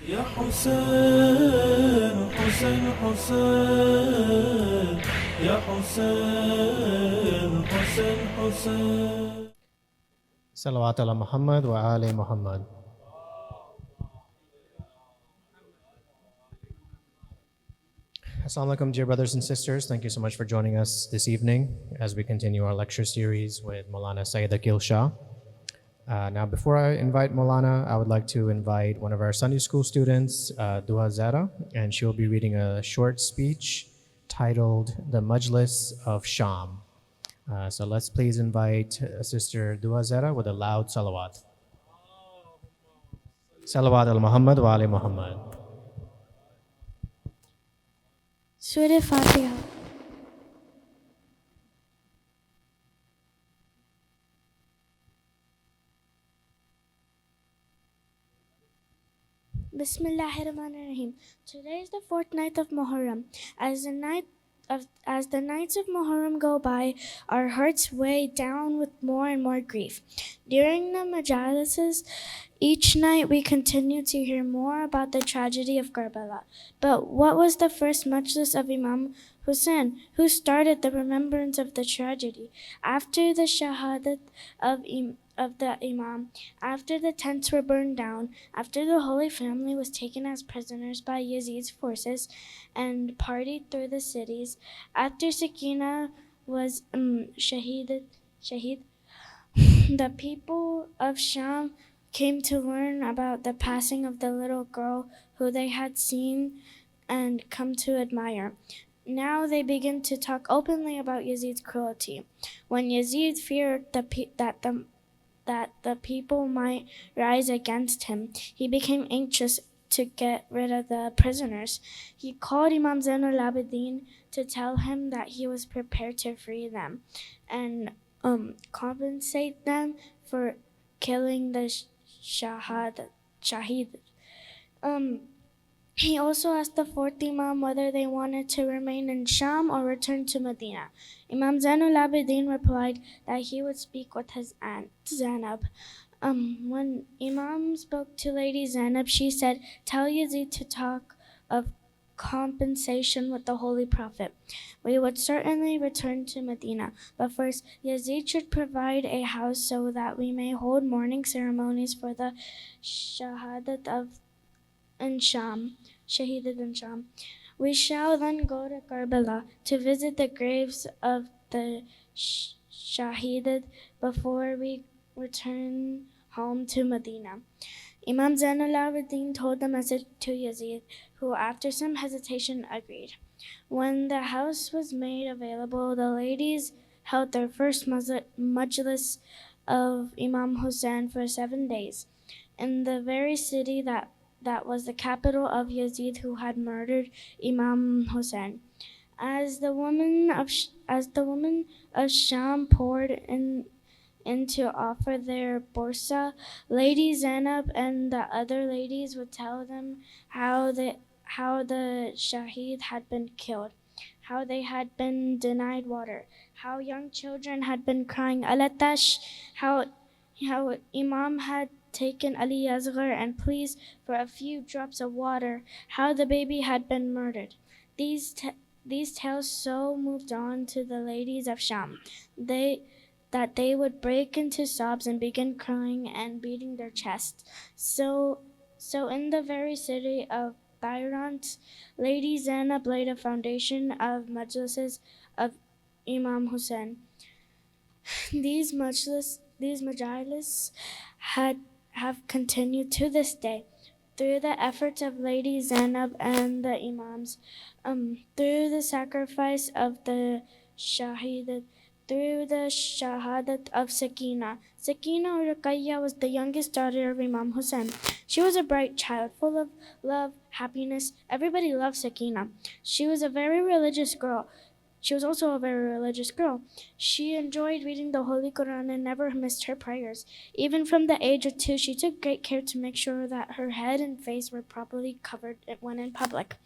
يا حسين حسين حسين يا حسين حسين حسين. Salawat ala Muhammad wa ali Muhammad. Assalamu alaikum, dear brothers and sisters. Thank you so much for joining us this evening as we continue our lecture series with Maulana Syed Aqeel Shah. Now, before I invite Maulana, I would like to invite one of our Sunday school students, Dua Zara, and she'll be reading a short speech titled The Majlis of Sham. So let's please invite Sister Dua Zara with a loud salawat. Salawat al Muhammad wa ali Muhammad. Surah Fatiha. Bismillahirrahmanirrahim. Today is the fourth night of Muharram. As the nights of Muharram go by, our hearts weigh down with more and more grief. During the majalises, each night we continue to hear more about the tragedy of Karbala. But what was the first majlis of Imam Hussein? Who started the remembrance of the tragedy? After the shahadat of the Imam, after the tents were burned down, after the Holy Family was taken as prisoners by Yazid's forces and partied through the cities, after Sakina was shaheed, the people of Sham came to learn about the passing of the little girl who they had seen and come to admire. Now they begin to talk openly about Yazid's cruelty. When Yazid feared that the people might rise against him, he became anxious to get rid of the prisoners. He called Imam Zainul Abidin to tell him that he was prepared to free them and compensate them for killing the Shahid. He also asked the fourth Imam whether they wanted to remain in Sham or return to Medina. Imam Zainul Abidin replied that he would speak with his aunt Zainab. When Imam spoke to Lady Zainab, she said, "Tell Yazid to talk of compensation with the Holy Prophet. We would certainly return to Medina, but first Yazid should provide a house so that we may hold mourning ceremonies for the Shahadat of in Sham. We shall then go to Karbala to visit the graves of the Shahidat before we return home to Medina." Imam Zainul Abidin told the message to Yazid, who after some hesitation agreed. When the house was made available, the ladies held their first majlis of Imam Hussein for 7 days in the very city that was the capital of Yazid, who had murdered Imam Hussein. As the women of Sham poured in to offer their borsa, Lady Zainab and the other ladies would tell them how the Shahid had been killed, how they had been denied water, how young children had been crying alatash, how Imam had taken Ali Asghar and pleased for a few drops of water, how the baby had been murdered. These tales so moved on to the ladies of Sham that they would break into sobs and begin crying and beating their chests. So in the very city of Bayrant, Lady Zainab laid a foundation of majlises of Imam Hussein. These majalis have continued to this day through the efforts of Lady Zainab and the Imams, through the sacrifice of the Shahidat, through the Shahadat of Sakina. Sakina or Ruqayya was the youngest daughter of Imam Hussein. She was a bright child, full of love, happiness. Everybody loved Sakina. She was also a very religious girl. She enjoyed reading the Holy Quran and never missed her prayers. Even from the age of 2, she took great care to make sure that her head and face were properly covered when in public.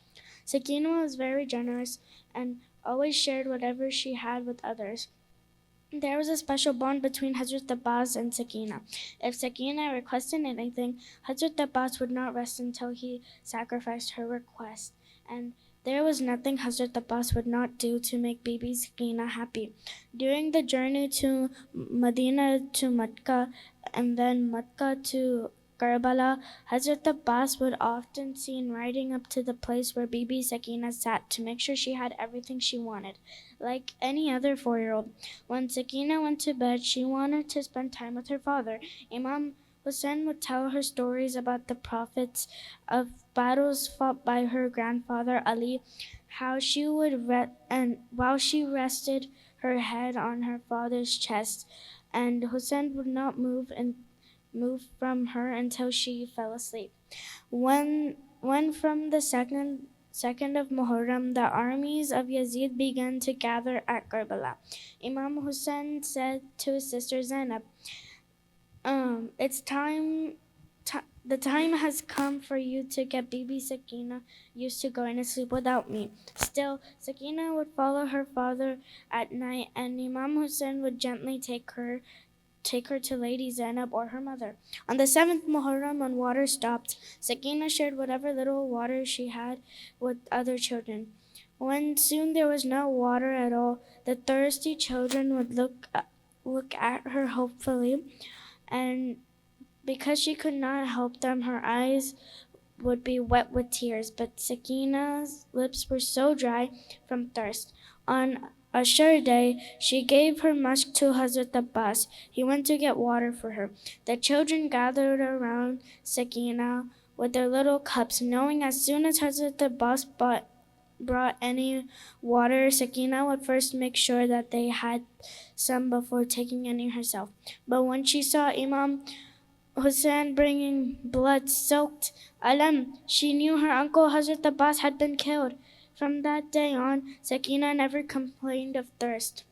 Sakina was very generous and always shared whatever she had with others. There was a special bond between Hazrat Abbas and Sakina. If Sakina requested anything, Hazrat Abbas would not rest until he sacrificed her request. And there was nothing Hazrat Abbas would not do to make Bibi Sakina happy. During the journey to Medina to Makkah and then Makkah to Karbala, Hazrat Abbas would often seen riding up to the place where Bibi Sakina sat to make sure she had everything she wanted, like any other 4-year-old. When Sakina went to bed, she wanted to spend time with her father. Imam Hussein would tell her stories about the prophets, of battles fought by her grandfather Ali, how she would and while she rested her head on her father's chest, and Hussein would not move from her until she fell asleep. When from the second of Muharram, the armies of Yazid began to gather at Karbala. Imam Hussein said to his sister Zainab, "It's time. The time has come for you to get Bibi Sakina used to going to sleep without me." Still, Sakina would follow her father at night, and Imam Hussein would gently take her to Lady Zainab or her mother. On the 7th Muharram, when water stopped, Sakina shared whatever little water she had with other children. When soon there was no water at all, the thirsty children would look at her hopefully, and because she could not help them, her eyes would be wet with tears. But Sakina's lips were so dry from thirst. On Ashur day, she gave her musk to Hazrat Abbas. He went to get water for her. The children gathered around Sakina with their little cups, knowing as soon as Hazrat Abbas brought any water, Sakina would first make sure that they had some before taking any herself. But when she saw Imam Hussein bringing blood-soaked alam, she knew her uncle Hazrat Abbas had been killed. From that day on, Sakina never complained of thirst.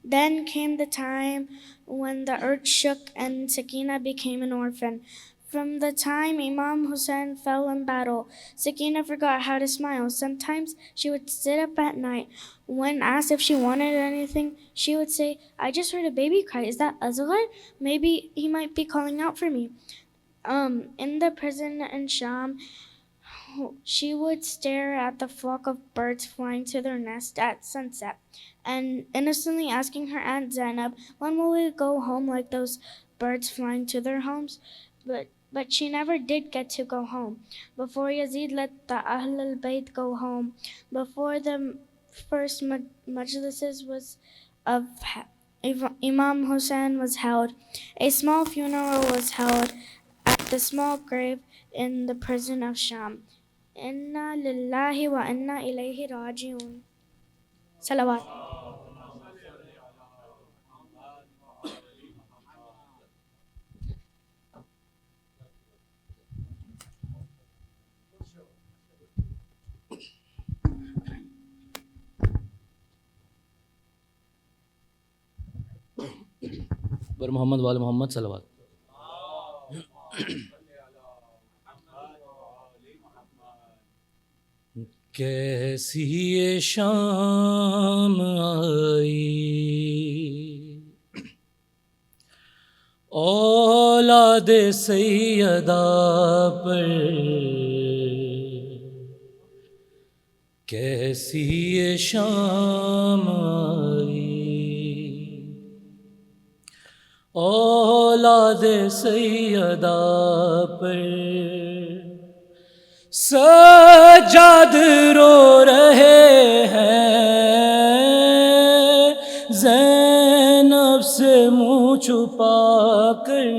Then came the time when the earth shook and Sakina became an orphan. From the time Imam Hussein fell in battle, Sakina forgot how to smile. Sometimes she would sit up at night. When asked if she wanted anything, she would say, "I just heard a baby cry. Is that Azghar? Maybe he might be calling out for me." In the prison in Sham, she would stare at the flock of birds flying to their nest at sunset and innocently asking her Aunt Zainab, "When will we go home like those birds flying to their homes?" But she never did get to go home. Before Yazid let the Ahl al-Bayt go home, before the first majlises of Imam Hussein was held, a small funeral was held at the small grave in the prison of Sham. Inna lillahi wa inna ilayhi raji'un. Salawat. बर मोहम्मद वाले मोहम्मद सलवात। कैसी ये शाम आई औलाद सैयदा पर, कैसी ये शाम आई औलाद सैयदा पर। सज्जाद रो रहे हैं ज़ैनब से मुँह छुपा कर,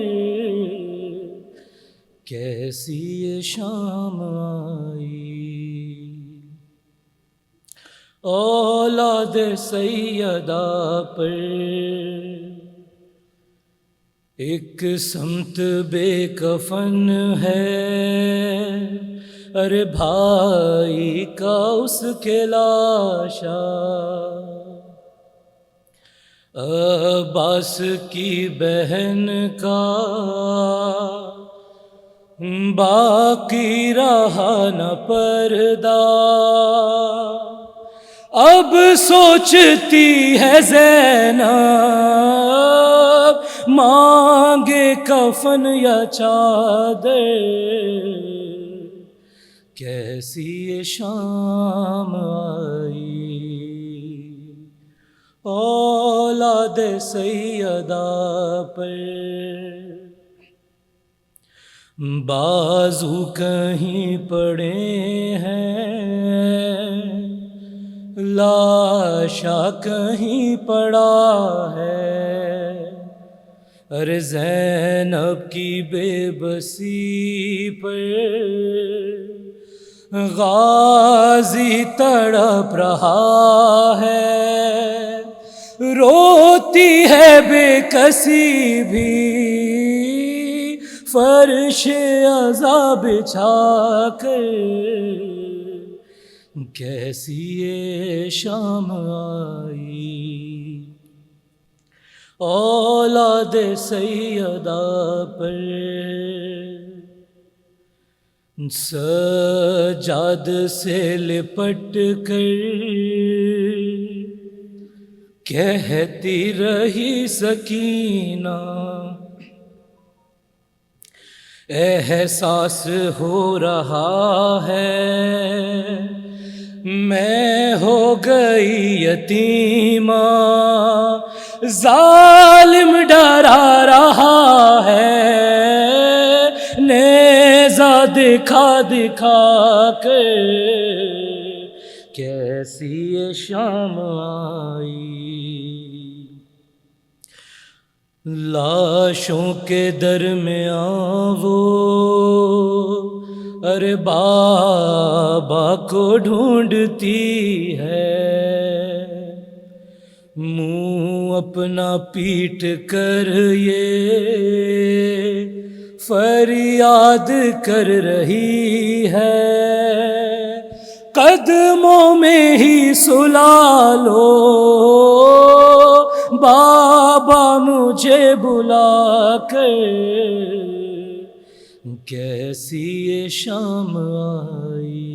कैसी ये शाम आई औलाद सैयदा पर। एक समत बेकफन है अरे भाई का उसके लाशा, अब्बास की बहन का बाकी रहा न पर्दा, اب سوچتی ہے زینب مانگے کفن یا چادر، کیسی یہ شام آئی اولاد سیدہ پر، بازو کہیں پڑے ہیں لاشا کہیں پڑا ہے، ارے زینب کی بے بسی پر غازی تڑپ رہا ہے، روتی ہے بے کسی بھی فرش عذاب بچھا کر، کیسی یہ شام آئی اولاد سیدہ پر، سجاد سے لپٹ کر کہتی رہی سکینہ، احساس ہو رہا ہے میں ہو گئی یتیمہ، ظالم ڈرا رہا ہے نیزہ دکھا دکھا کر، کیسی یہ شام آئی لاشوں کے درمیان وہ ارے بابا کو ڈھونڈتی ہے، منہ اپنا پیٹ کر یہ فریاد کر رہی ہے، قدموں میں ہی سلا لو بابا مجھے بلا کر، کیسی یہ شام آئی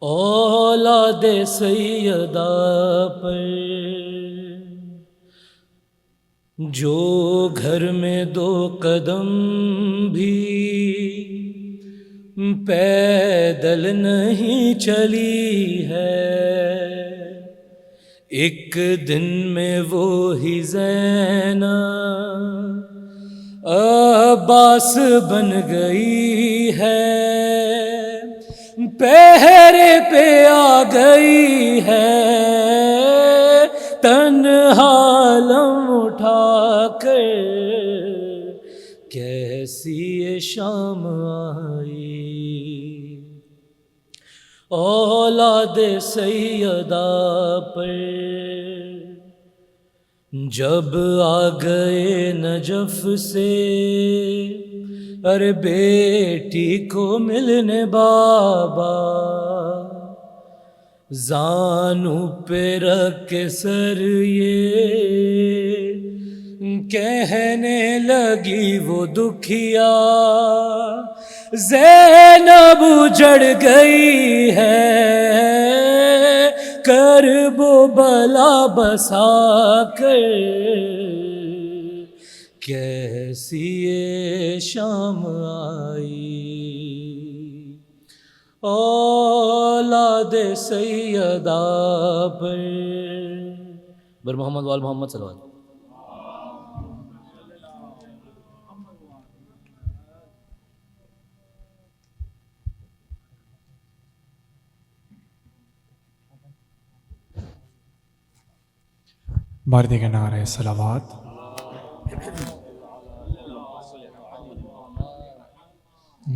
اولاد سیدہ پر، جو گھر میں دو قدم بھی پیدل نہیں چلی ہے، ایک دن میں وہی زینب عباس بن گئی ہے، پہرے پہ آ گئی ہے تنہا علم اٹھا کر، کیسی یہ شام آئی اولاد سیدہ پر، جب آ گئے نجف سے ارے بیٹی کو ملنے بابا، زانو پہ رکھ کے سر یہ کہنے لگی وہ دکھیا، زینب اجڑ گئی ہے کرب و بلا بسا کر، کیسی یہ شام آئی اولاد سیدہ پر، بر محمد وال محمد صلی اللہ علیہ وسلم۔ بار دیگر نعرہ صلوات،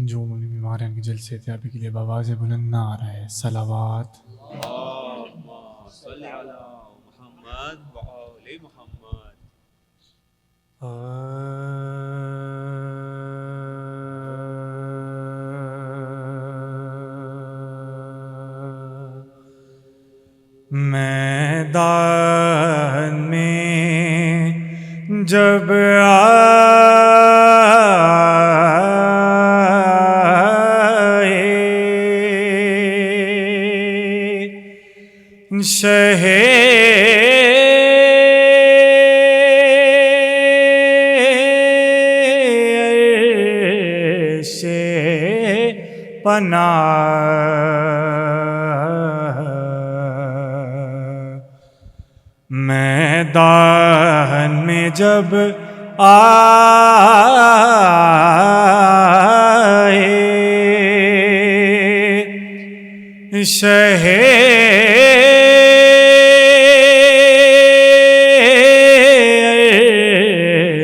جو بیماریاں کی جلد سے احتیاطی کے لیے بآواز بلند نعرہ صلوات، صلی علی محمد و آل محمد۔ میدان میں جب شہ عرش پناہ میدان میں جب آئے شہ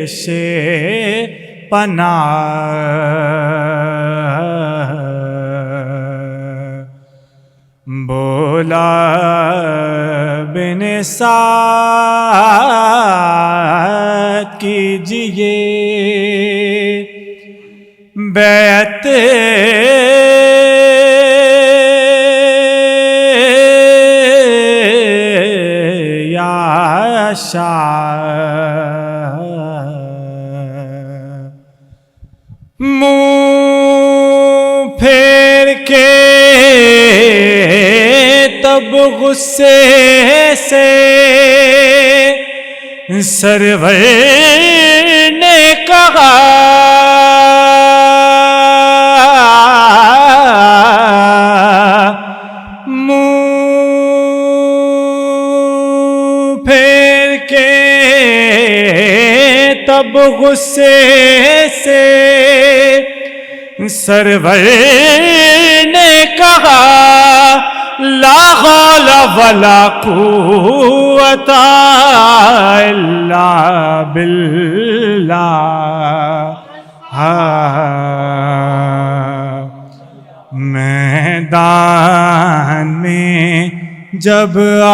عرش پناہ بولا بن سعد کیجئے بیعت یا شاہ منہ پھیر کے تب غصے سے سرور نے کہا منہ پھیر کے تب غصے سے سرور نے کہا لا حول ولا قوت الا باللہ میدان میں جب آئے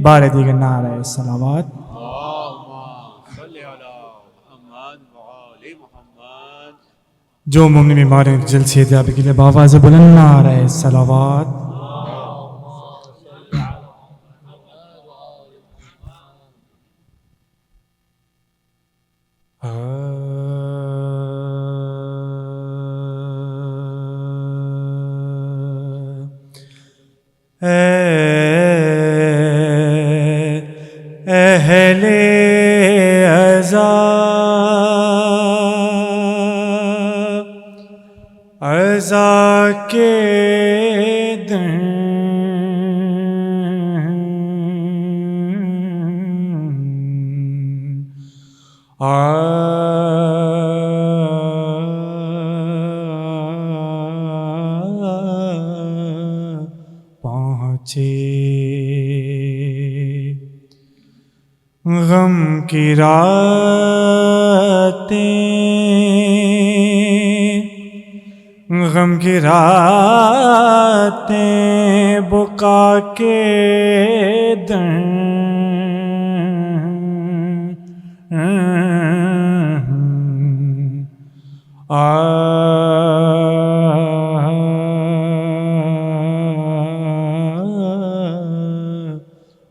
بار دیگر نعرہ صلوات جو مومن بیماروں کی جلد صحت یابی کے لیے بآواز بلند نعرہ صلوات اہل عزا کے دن پہنچے غم کی راتیں بکا کے دن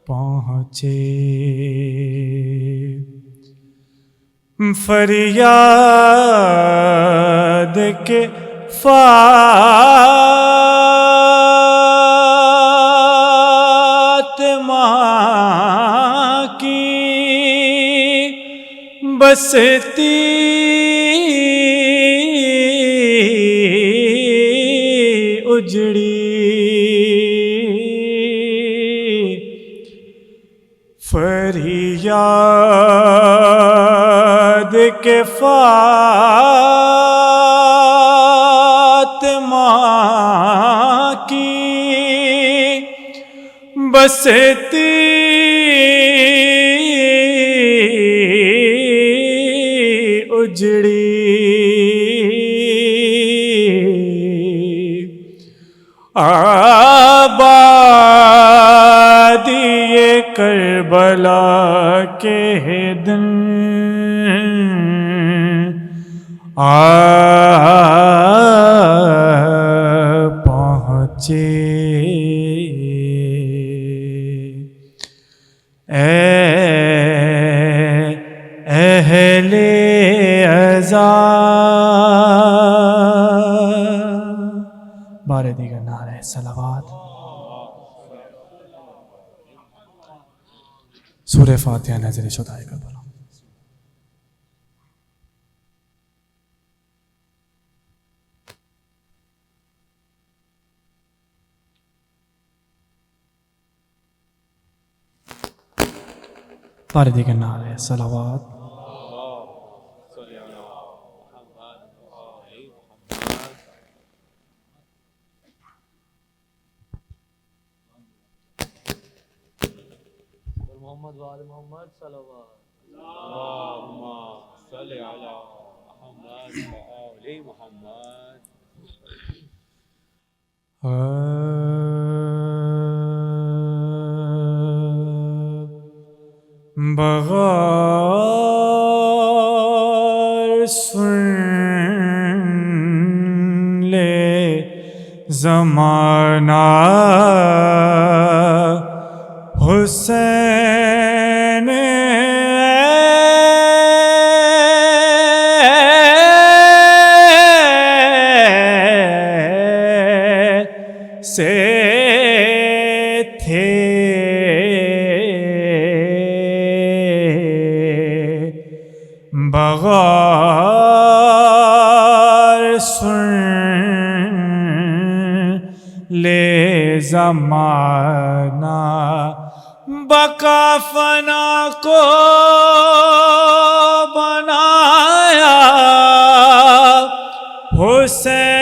پہنچے فریاد کے فاطمہ کی بستی اجڑی فریاد کے فاطمہ کی بستی اجڑی آبادی کربلا کے دن پہنچے اہل عزا صلوات. سورہ فاتحہ نظر شدائے کا بلا. پاردی کے نعرے صلوات. محمد وآل محمد صلوات. اللهم صل على محمد وآل محمد. بغار سن لے زمانہ حسین سے تھے بغار سن لے زمانہ بقا فنا کو بنایا حسین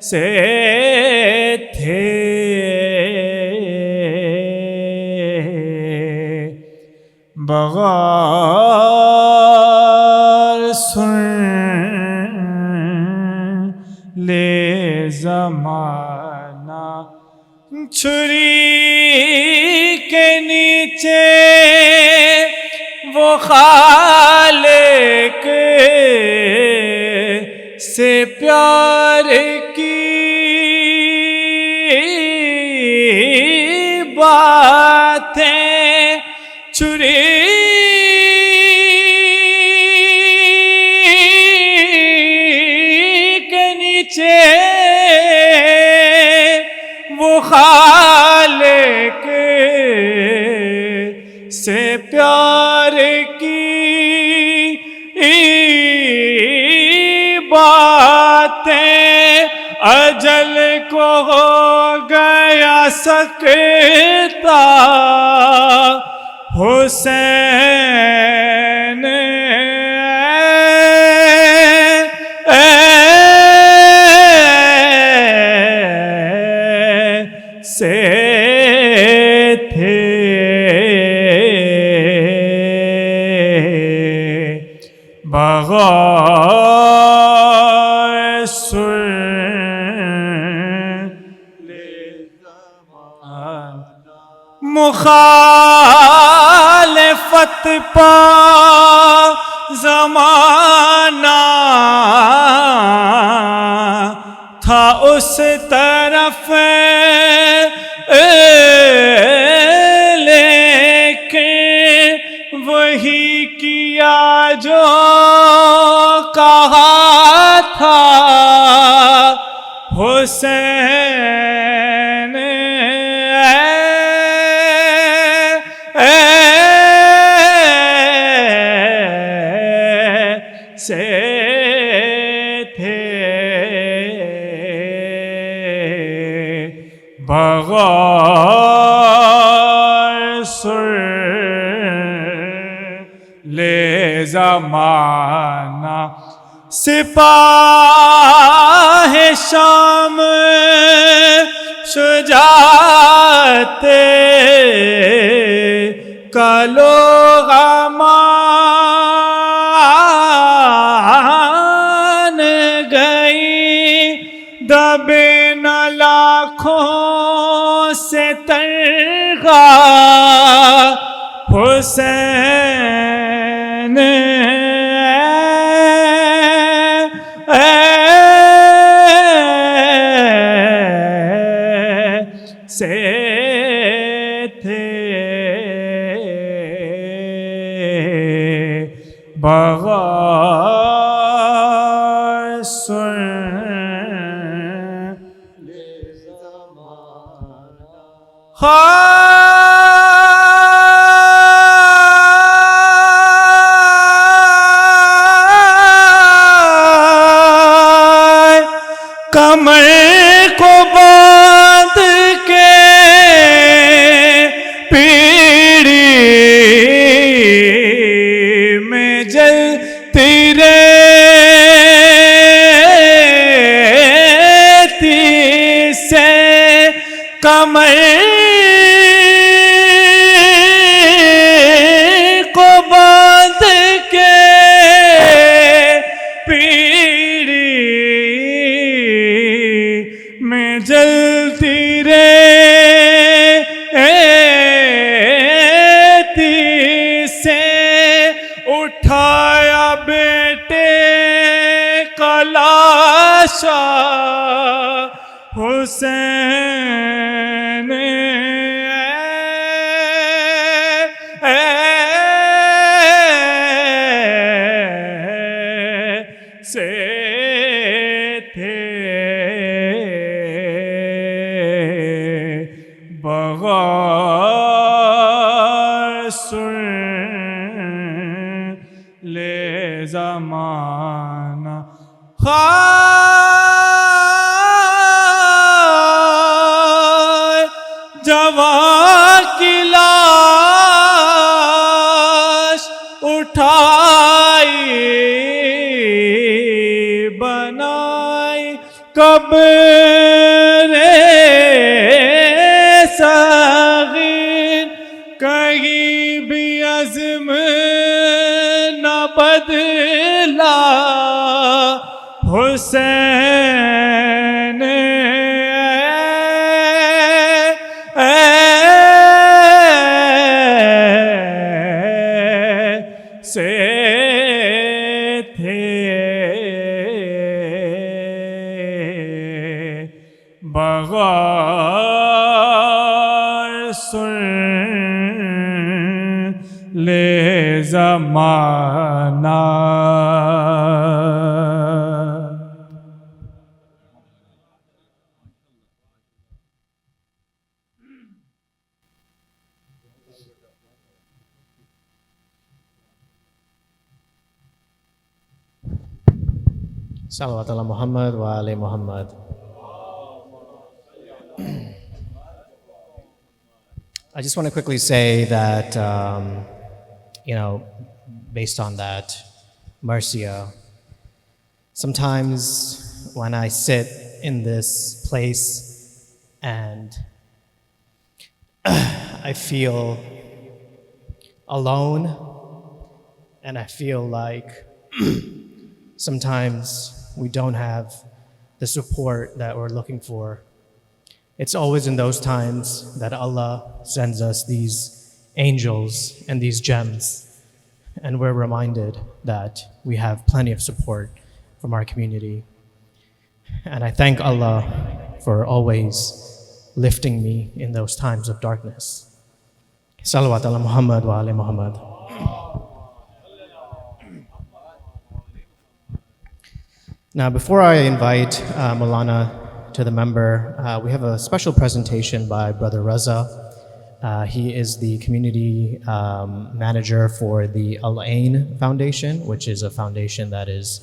سے تھے بغار سن لے زمانہ چھری کے نیچے وہ خالق سے پیار کی باتیں چھری کے نیچے وہ خالق سے پیار کی باتیں اجل کو ہو گیا سکتا حسین سے تھے بغار سن لے مخالفت پا زمانہ تھا اس طرف لیکن وہی کیا جو کہا تھا حسین سے تھے بغار سن لے زمانہ سپاہ شام شجاعت کا لوگ مان گئی دبے نہ لاکھوں سے تنخواہ حسین سے تھے بغار سن کمر کو باندھ کے پیڑی میں جلتی رہتی سے کمر کو باندھ کے پیڑی میں جلتی رہتی سے اٹھایا بیٹے کا لاشا حسین سے تھے بغار سن لے زمانہ جوان کی لاش اٹھائی بنائی قبر صغیر کہیں بھی عزم نہ بدلا حسین سے تھے بغار سن لے زمانہ Salawat ala Muhammad wa ali Muhammad. I just want to quickly say that, based on that, Marzia, sometimes when I sit in this place and I feel alone and I feel like sometimes we don't have the support that we're looking for. It's always in those times that Allah sends us these angels and these gems, and we're reminded that we have plenty of support from our community. And I thank Allah for always lifting me in those times of darkness. Salawat ala Muhammad wa ali Muhammad. Now, before I invite Maulana to the member, we have a special presentation by Brother Raza. He is the community manager for the Al-Ain Foundation, which is a foundation that is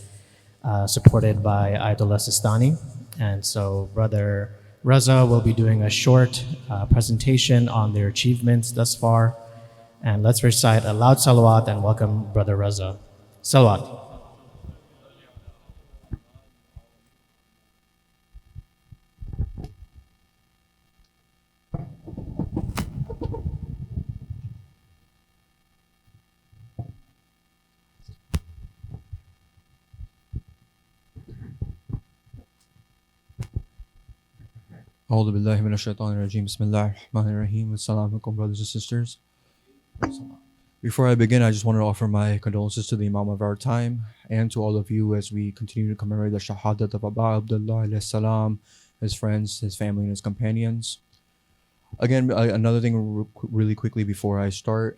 supported by Ayatollah Sistani. And so Brother Raza will be doing a short presentation on their achievements thus far. And let's recite a loud salawat and welcome Brother Raza. Salawat. A'udhu billahi minash shaitanir rajeem. Bismillahir rahmanir rahim. Assalamu alaikum, brothers and sisters. Before I begin, I just wanted to offer my condolences to the Imam of our time and to all of you as we continue to commemorate the Shahadat of Abba Abdullah alayhi salam, his friends, his family, and his companions. Again, another thing really quickly before I start,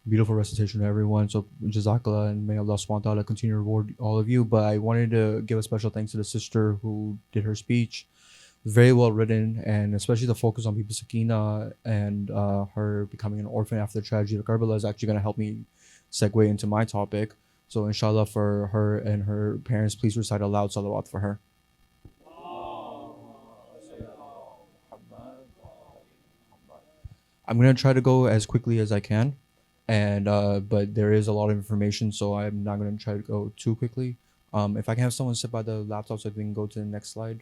beautiful recitation to everyone. So Jazakallah, and may Allah subhanahu wa ta'ala continue to reward all of you. But I wanted to give a special thanks to the sister who did her speech. Very well written, and especially the focus on Bibi Sakina and her becoming an orphan after the tragedy of Karbala is actually going to help me segue into my topic. So inshallah, for her and her parents, please recite aloud salawat for her. I'm gonna try to go as quickly as I can, and but there is a lot of information, so I'm not gonna try to go too quickly. If I can have someone sit by the laptop so we can go to the next slide.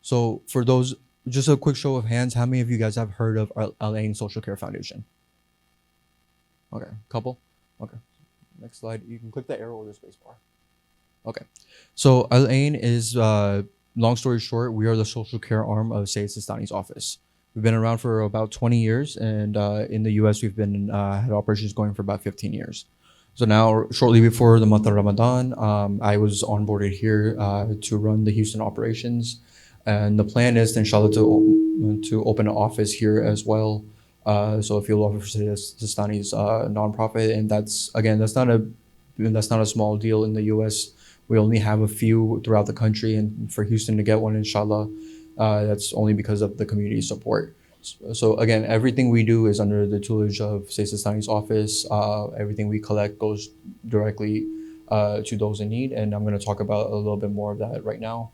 So for those, just a quick show of hands, how many of you guys have heard of Al Ain Social Care Foundation? Okay, couple. Okay, next slide. You can click the arrow or the space bar. Okay, so Al Ain is long story short, we are the social care arm of Sayyid Sistani's office. We've been around for about 20 years, and in the US, we've been had operations going for about 15 years. So now, shortly before the month of Ramadan, I was onboarded here to run the Houston operations, and the plan is, inshallah, to open an office here as well. So if you'll offer Sayyid Sistani's nonprofit, and that's not a small deal in the US. We only have a few throughout the country, and for Houston to get one, inshallah, that's only because of the community support. So again, everything we do is under the tutelage of Sayyid Sistani's office. Everything we collect goes directly to those in need, and I'm going to talk about a little bit more of that right now.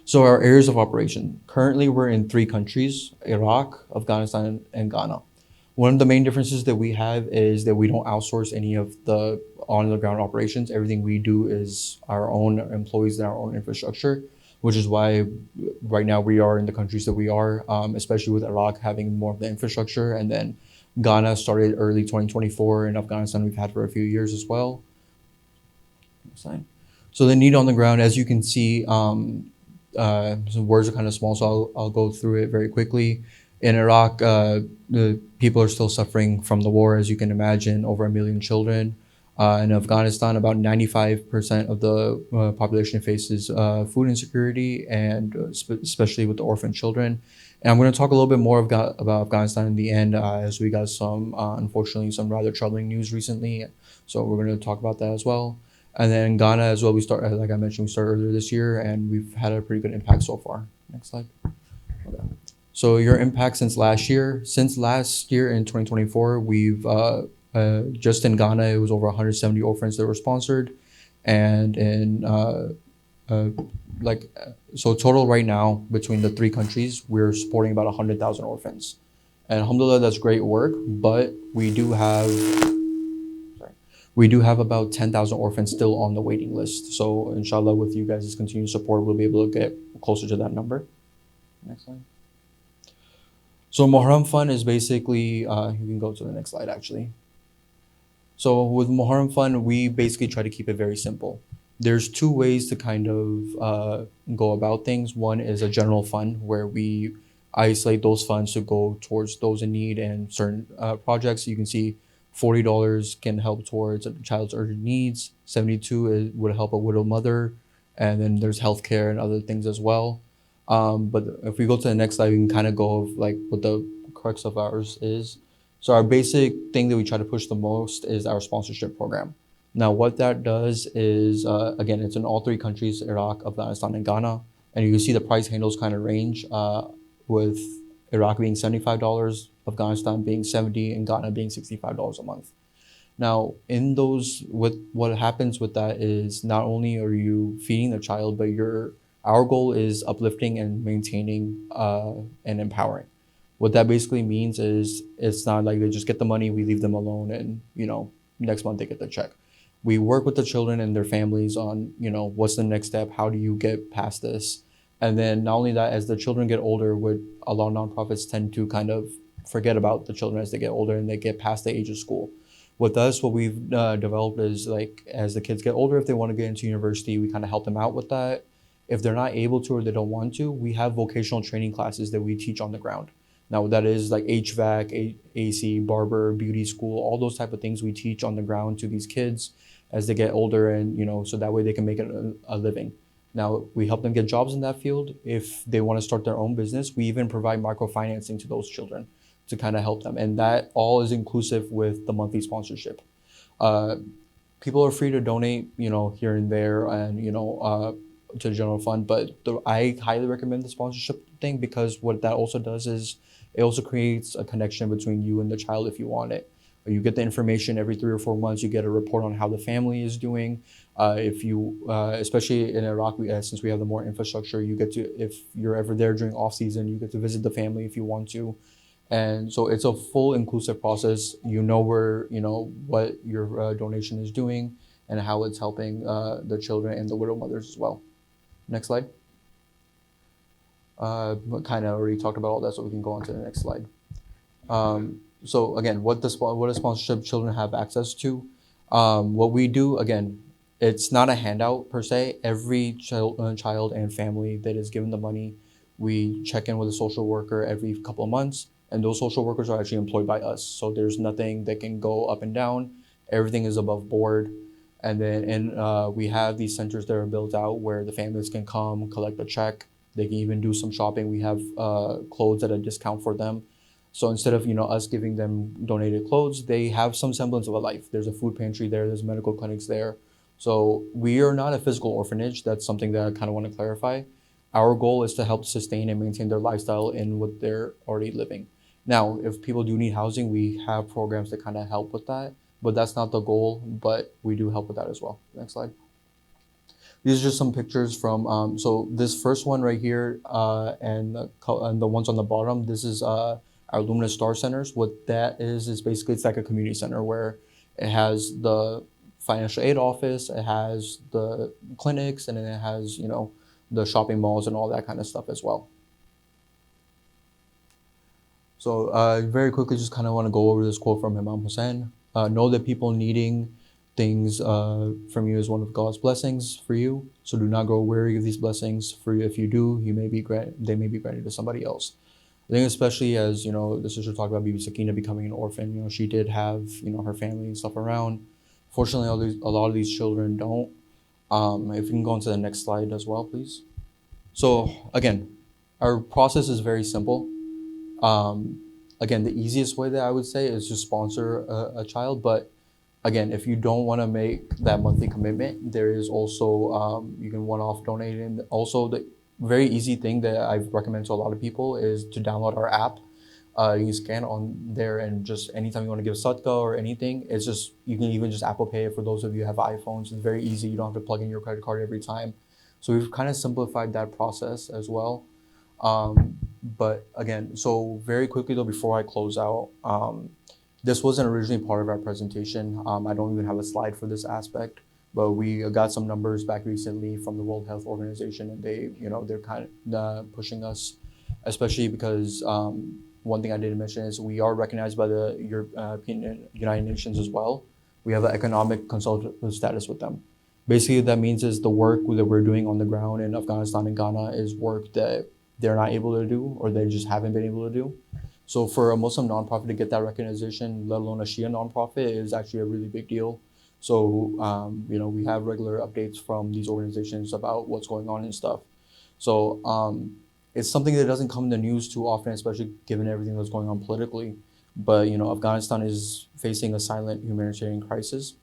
So our areas of operation. Currently, we're in 3 countries: Iraq, Afghanistan, and Ghana. One of the main differences that we have is that we don't outsource any of the on-the-ground operations. Everything we do is our own employees and our own infrastructure, which is why right now we are in the countries that we are, especially with Iraq having more of the infrastructure. And then Ghana started early 2024, and Afghanistan we've had for a few years as well. So the need on the ground, as you can see, some words are kind of small, so I'll go through it very quickly. In Iraq, the people are still suffering from the war, as you can imagine, over 1 million children. In Afghanistan, about 95% of the population faces food insecurity, and especially with the orphan children. And I'm going to talk a little bit more about Afghanistan in the end, as we got some, unfortunately, some rather troubling news recently. So we're going to talk about that as well. And then Ghana as well, like I mentioned, we started earlier this year, and we've had a pretty good impact so far. Next slide. Okay. So your impact since last year. Since last year in 2024, we've just in Ghana, it was over 170 orphans that were sponsored, and in so total right now between the 3 countries, we're supporting about 100,000 orphans, and alhamdulillah, that's great work. But we do have about 10,000 orphans still on the waiting list. So inshallah, with you guys' continued support, we'll be able to get closer to that number. Next slide. So Muharram Fund is basically, you can go to the next slide actually. So with Muharram Fund, we basically try to keep it very simple. There's 2 ways to kind of go about things. One is a general fund where we isolate those funds to go towards those in need and certain projects. You can see $40 can help towards a child's urgent needs. 72 would help a widowed mother, and then there's healthcare and other things as well. But if we go to the next slide, we can kind of go of like what the crux of ours is. So our basic thing that we try to push the most is our sponsorship program. Now, what that does is, again, it's in all 3 countries: Iraq, Afghanistan, and Ghana. And you can see the price handles kind of range, with Iraq being $75, Afghanistan being $70, and Ghana being $65 a month. Now, in those, what happens with that is not only are you feeding the child, but our goal is uplifting and maintaining and empowering. What that basically means is it's not like they just get the money, we leave them alone, and next month they get the check. We work with the children and their families on what's the next step, how do you get past this, and then not only that, as the children get older, a lot of nonprofits tend to kind of forget about the children as they get older and they get past the age of school. With us, what we've developed is, like, as the kids get older, if they want to get into university, we kind of help them out with that. If they're not able to or they don't want to, we have vocational training classes that we teach on the ground. Now, that is like HVAC, AC, barber, beauty school, all those type of things we teach on the ground to these kids. as they get older, and so that way they can make a living. Now we help them get jobs in that field. If they want to start their own business, we even provide microfinancing to those children to kind of help them, and that all is inclusive with the monthly sponsorship. Uh, People are free to donate, here and there, and to the general fund. But I highly recommend the sponsorship thing, because what that also does is it also creates a connection between you and the child if you want it. You get the information every 3 or 4 months. You get a report on how the family is doing. If you, especially in Iraq, since we have the more infrastructure, you get to, if you're ever there during off season, you get to visit the family if you want to. And so it's a full inclusive process. What your donation is doing and how it's helping the children and the widow mothers as well. Next slide. Kind of already talked about all that, so we can go on to the next slide. So again, what does sponsorship children have access to? What we do, again, it's not a handout per se. Every child and family that is given the money, we check in with a social worker every couple of months. And those social workers are actually employed by us. So there's nothing that can go up and down. Everything is above board. And then we have these centers that are built out where the families can come, collect a check. They can even do some shopping. We have clothes at a discount for them. So instead of us giving them donated clothes, they have some semblance of a life. There's a food pantry there. There's medical clinics there. So we are not a physical orphanage. That's something that I kind of want to clarify. Our goal is to help sustain and maintain their lifestyle in what they're already living. Now, if people do need housing, we have programs that kind of help with that, but that's not the goal, but we do help with that as well. Next slide. These are just some pictures from, so this first one right here and the ones on the bottom, this is our Luminous Star Centers. What that is basically it's like a community center where it has the financial aid office, it has the clinics, and then it has, the shopping malls and all that kind of stuff as well. So very quickly, just kind of want to go over this quote from Imam Hussein. Know that people needing things from you is one of God's blessings for you. So do not grow weary of these blessings. For if you do, they may be granted to somebody else. I think especially as, the sister talked about Bibi Sakina becoming an orphan, she did have, her family and stuff around. Fortunately, a lot of these children don't. If you can go on to the next slide as well, please. So again, our process is very simple. Again, the easiest way that I would say is to sponsor a child. But again, if you don't want to make that monthly commitment, there is also, you can one-off donate. And also the very easy thing that I recommend to a lot of people is to download our app. You can scan on there, and just anytime you want to give sadaqah or anything, it's just, you can even just Apple Pay it for those of you who have iPhones. It's very easy. You don't have to plug in your credit card every time. So we've kind of simplified that process as well. But again, so very quickly though, before I close out, this wasn't originally part of our presentation. I don't even have a slide for this aspect, but we got some numbers back recently from the World Health Organization, and they're kind of pushing us, especially because one thing I didn't mention is we are recognized by the European United Nations as well. We have an economic consultative status with them. Basically, what that means is the work that we're doing on the ground in Afghanistan and Ghana is work that they're not able to do, or they just haven't been able to do. So for a Muslim nonprofit to get that recognition, let alone a Shia nonprofit, is actually a really big deal. So, we have regular updates from these organizations about what's going on and stuff. So it's something that doesn't come in the news too often, especially given everything that's going on politically. But, Afghanistan is facing a silent humanitarian crisis.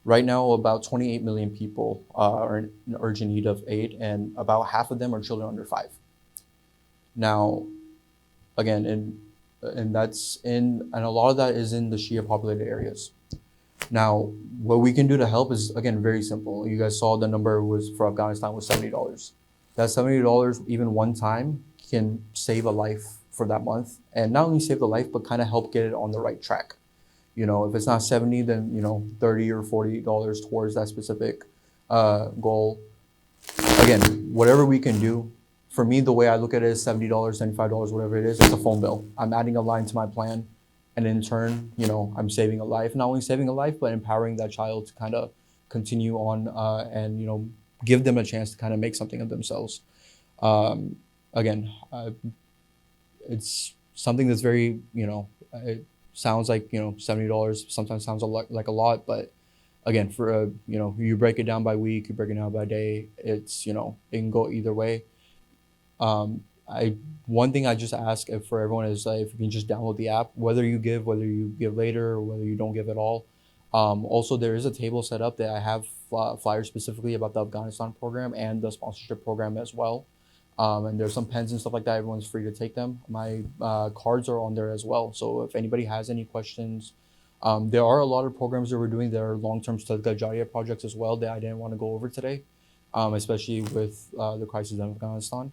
Right now, about 28 million people are in urgent need of aid, and about half of them are children under 5. Now, again, and a lot of that is in the Shia populated areas. Now, what we can do to help is, again, very simple. You guys saw the number was for Afghanistan was $70. That $70, even one time, can save a life for that month. And not only save the life, but kind of help get it on the right track. If it's not 70, then, $30 or $40 towards that specific goal. Again, whatever we can do. For me, the way I look at it is $70, $75, whatever it is, it's a phone bill. I'm adding a line to my plan. And in turn, I'm saving a life. Not only saving a life, but empowering that child to kind of continue on and, give them a chance to kind of make something of themselves. Again, it's something that's very, it sounds like, $70 sometimes sounds like a lot. But again, for you break it down by week, you break it down by day. It's it can go either way. I One thing I just ask for everyone is if you can just download the app, whether you give later, or whether you don't give at all. Also, there is a table set up that I have flyers specifically about the Afghanistan program and the sponsorship program as well. And there's some pens and stuff like that. Everyone's free to take them. My cards are on there as well. So if anybody has any questions, there are a lot of programs that we're doing that are long-term Sadaqah Jariyah projects as well that I didn't want to go over today, especially with the crisis in Afghanistan.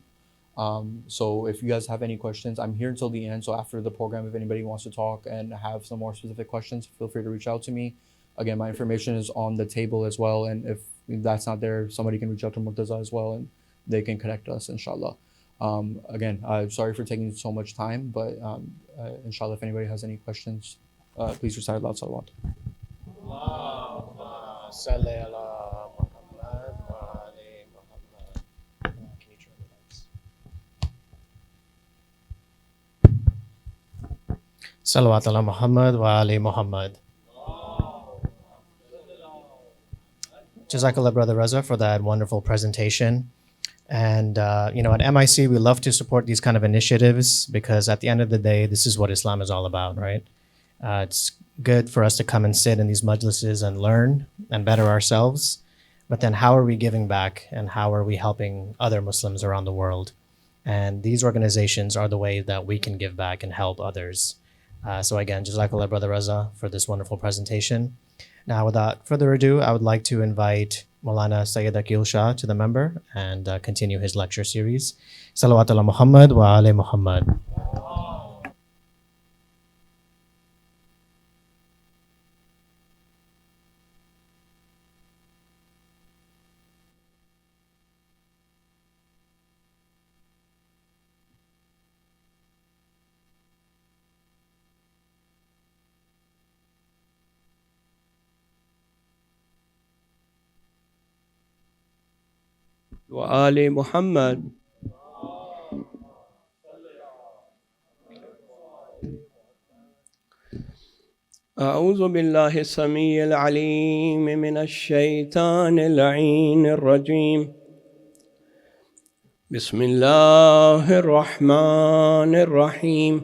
So if you guys have any questions, I'm here until the end. So after the program, if anybody wants to talk and have some more specific questions, feel free to reach out to me. Again, my information is on the table as well. And if that's not there, somebody can reach out to Murtaza as well, and they can connect us, inshallah. Again, I'm sorry for taking so much time, but inshallah, if anybody has any questions, please recite aloud salawat. Allahumma salli ala Muhammad wa ali Muhammad. Can you turn the lights? Salawat ala Muhammad wa ali Muhammad. Jazakallah, Brother Reza, for that wonderful presentation. And, at MIC, we love to support these kind of initiatives because at the end of the day, this is what Islam is all about, right? It's good for us to come and sit in these majlises and learn and better ourselves. But then how are we giving back and how are we helping other Muslims around the world? And these organizations are the way that we can give back and help others. So again, Jazakallah, Brother Reza, for this wonderful presentation. Now, without further ado, I would like to invite Maulana Syed Aqeel Shah to the member and continue his lecture series. Salawat ala Muhammad wa ali Muhammad. وآل محمد. أعوذ بالله السميع العليم من الشيطان اللعين الرجيم. بسم الله الرحمن الرحيم.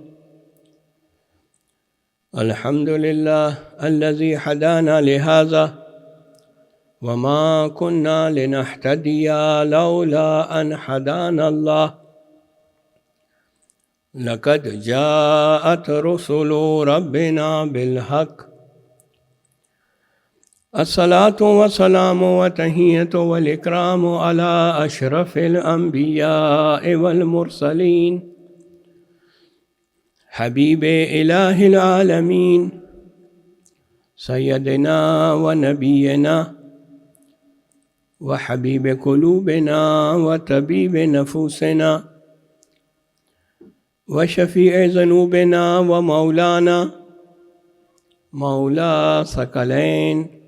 الحمد لله الذي هدانا لهذا وما كنا لنهتدي لولا أن هدانا الله. لقد جاءت رسل ربنا بالحق. الصلاة والسلام والتحية والإكرام على أشرف الأنبياء والمرسلين حبيب إله العالمين سيدنا ونبينا وحبيب قلوبنا وطبيب نفوسنا وشفيع ذنوبنا ومولانا مولى ثقلين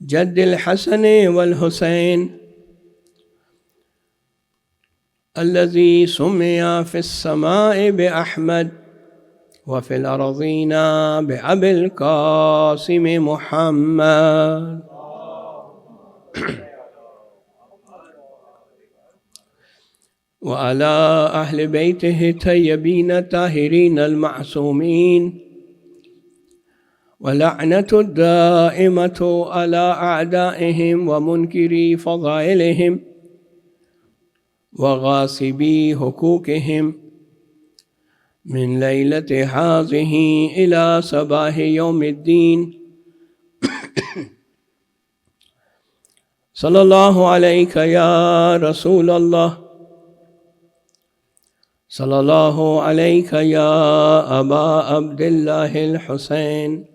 جد الحسن والحسين الذي سمي في السماء بأحمد وفي الأرضين بأبي القاسم محمد. وعلى أهل بيته الطيبين الطاهرين المعصومين ولعنة الدائمة على أعدائهم ومنكري فضائلهم وغاصبي حقوقهم من ليلة هذه إلى صباح يوم الدين. صلى الله عليك يا رسول الله. صلى الله عليك يا أبا عبد الله الحسين.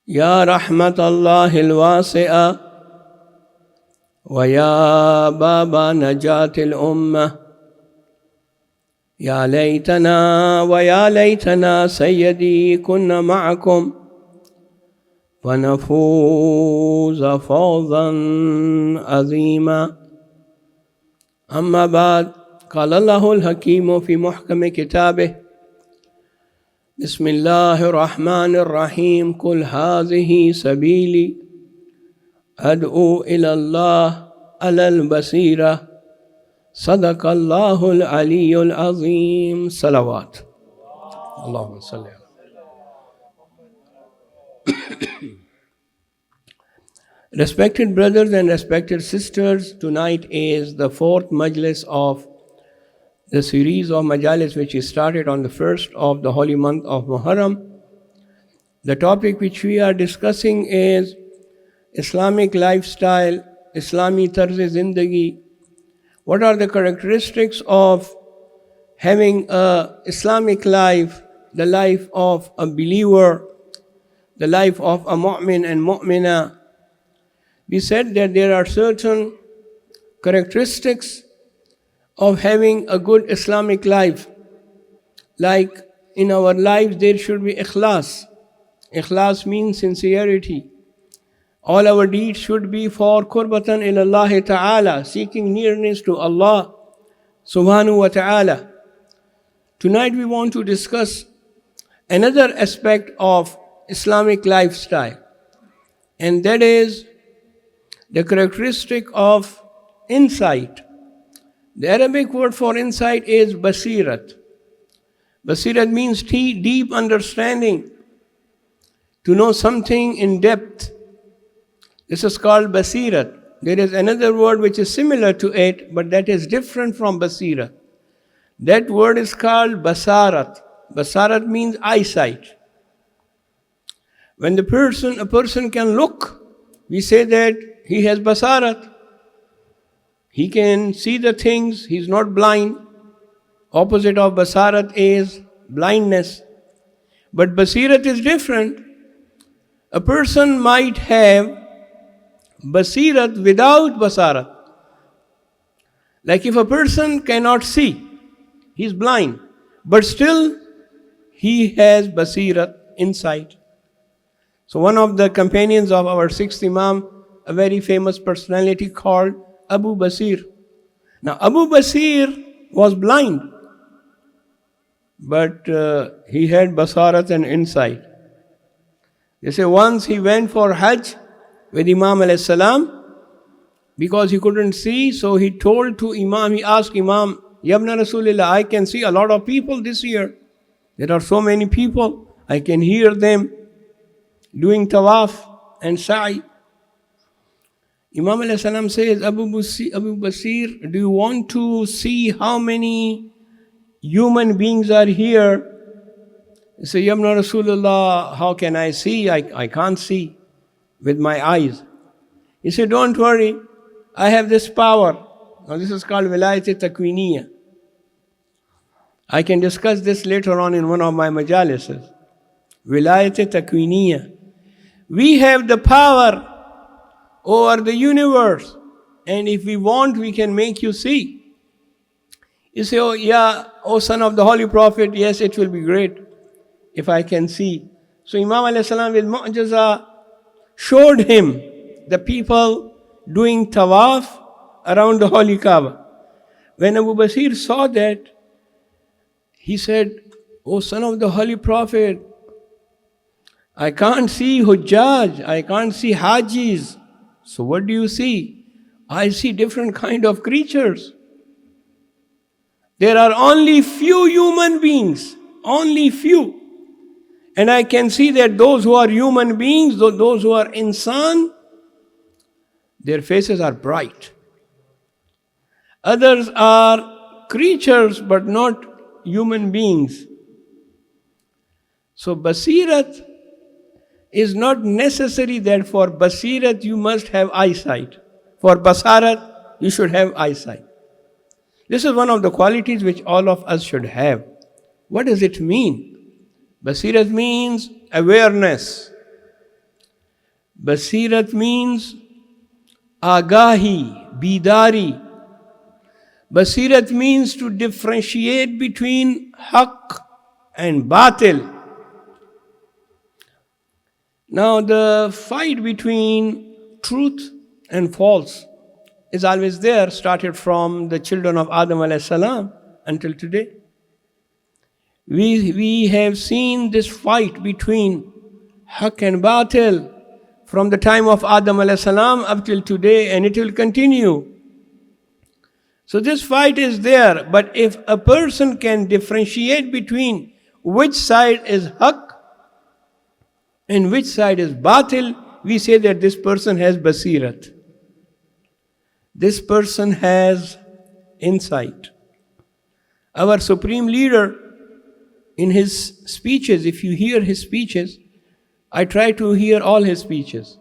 يا رحمة الله الواسعة ويا باب نجاة الأمة. يا ليتنا ويا ليتنا سيدي كنا معكم ونفوز فوزا عظيما. أما بعد، قال الله الحكيم في محكم كتابه: بسم الله الرحمن الرحيم قل هذه سبيلي أدعو إلى الله على البصيرة صدق الله العلي العظيم صلوات اللهم صل على Respected brothers and respected sisters, tonight is the fourth majlis of the series of majalis which is started on the first of the holy month of Muharram. The topic which we are discussing is Islamic lifestyle, Islami tarz-e-zindagi. What are the characteristics of having a Islamic life, the life of a believer, the life of a mu'min and mu'mina? We said that there are certain characteristics of having a good Islamic life. Like in our lives there should be ikhlas. Ikhlas means sincerity. All our deeds should be for qurbatan ilallahi ta'ala, seeking nearness to Allah subhanahu wa ta'ala. Tonight we want to discuss another aspect of Islamic lifestyle, and that is the characteristic of insight. The Arabic word for insight is basirat. Basirat means deep understanding, to know something in depth. This is called basirat. There is another word which is similar to it, but that is different from basirat. That word is called basarat. Basarat means eyesight. When a person can look, we say that he has basarat. He can see the things, he is not blind. Opposite of basarat is blindness. But basirat is different. A person might have basirat without basarat. Like if a person cannot see, he is blind, but still he has basirat, insight. So one of the companions of our sixth Imam, a very famous personality called Abu Basir. Now Abu Basir was blind, but he had basarat and insight. They say once he went for Hajj with Imam alayhi salam, because he couldn't see, so he asked Imam, Yabna Rasulillah, I can see a lot of people this year. There are so many people, I can hear them doing tawaf and sa'i. Imam alayhi salam says, Abu Basir, do you want to see how many human beings are here? He said, Yamna Rasulullah, how can I see? I can't see with my eyes. He said, don't worry, I have this power. Now this is called wilayat-e-takwiniya. I can discuss this later on in one of my majalises. Wilayat-e-takwiniya. We have the power over the universe, and if we want, we can make you see. You say, oh son of the Holy Prophet, yes, it will be great if I can see. So Imam alayhi salam with mu'jaza showed him the people doing tawaf around the Holy Kaaba. When Abu Basir saw that, he said, oh son of the Holy Prophet, I can't see Hujjaj, I can't see Hajis. So what do you see? I see different kind of creatures. There are only few human beings, only few. And I can see that those who are human beings, those who are insan, their faces are bright. Others are creatures but not human beings. So basirat is not necessary that for basirat you must have eyesight. For basarat you should have eyesight. This is one of the qualities which all of us should have. What does it mean? Basirat means awareness. Basirat means agahi, bidari. Basirat means to differentiate between haqq and batil. Now the fight between truth and false is always there, started from the children of Adam alayhi salam until today. We have seen this fight between Haqq and Batil from the time of Adam alayhi salam up till today, and it will continue. So this fight is there, but if a person can differentiate between which side is Haqq and which side is Batil, we say that this person has basirat. This person has insight. Our supreme leader, in his speeches, if you hear his speeches, I try to hear all his speeches.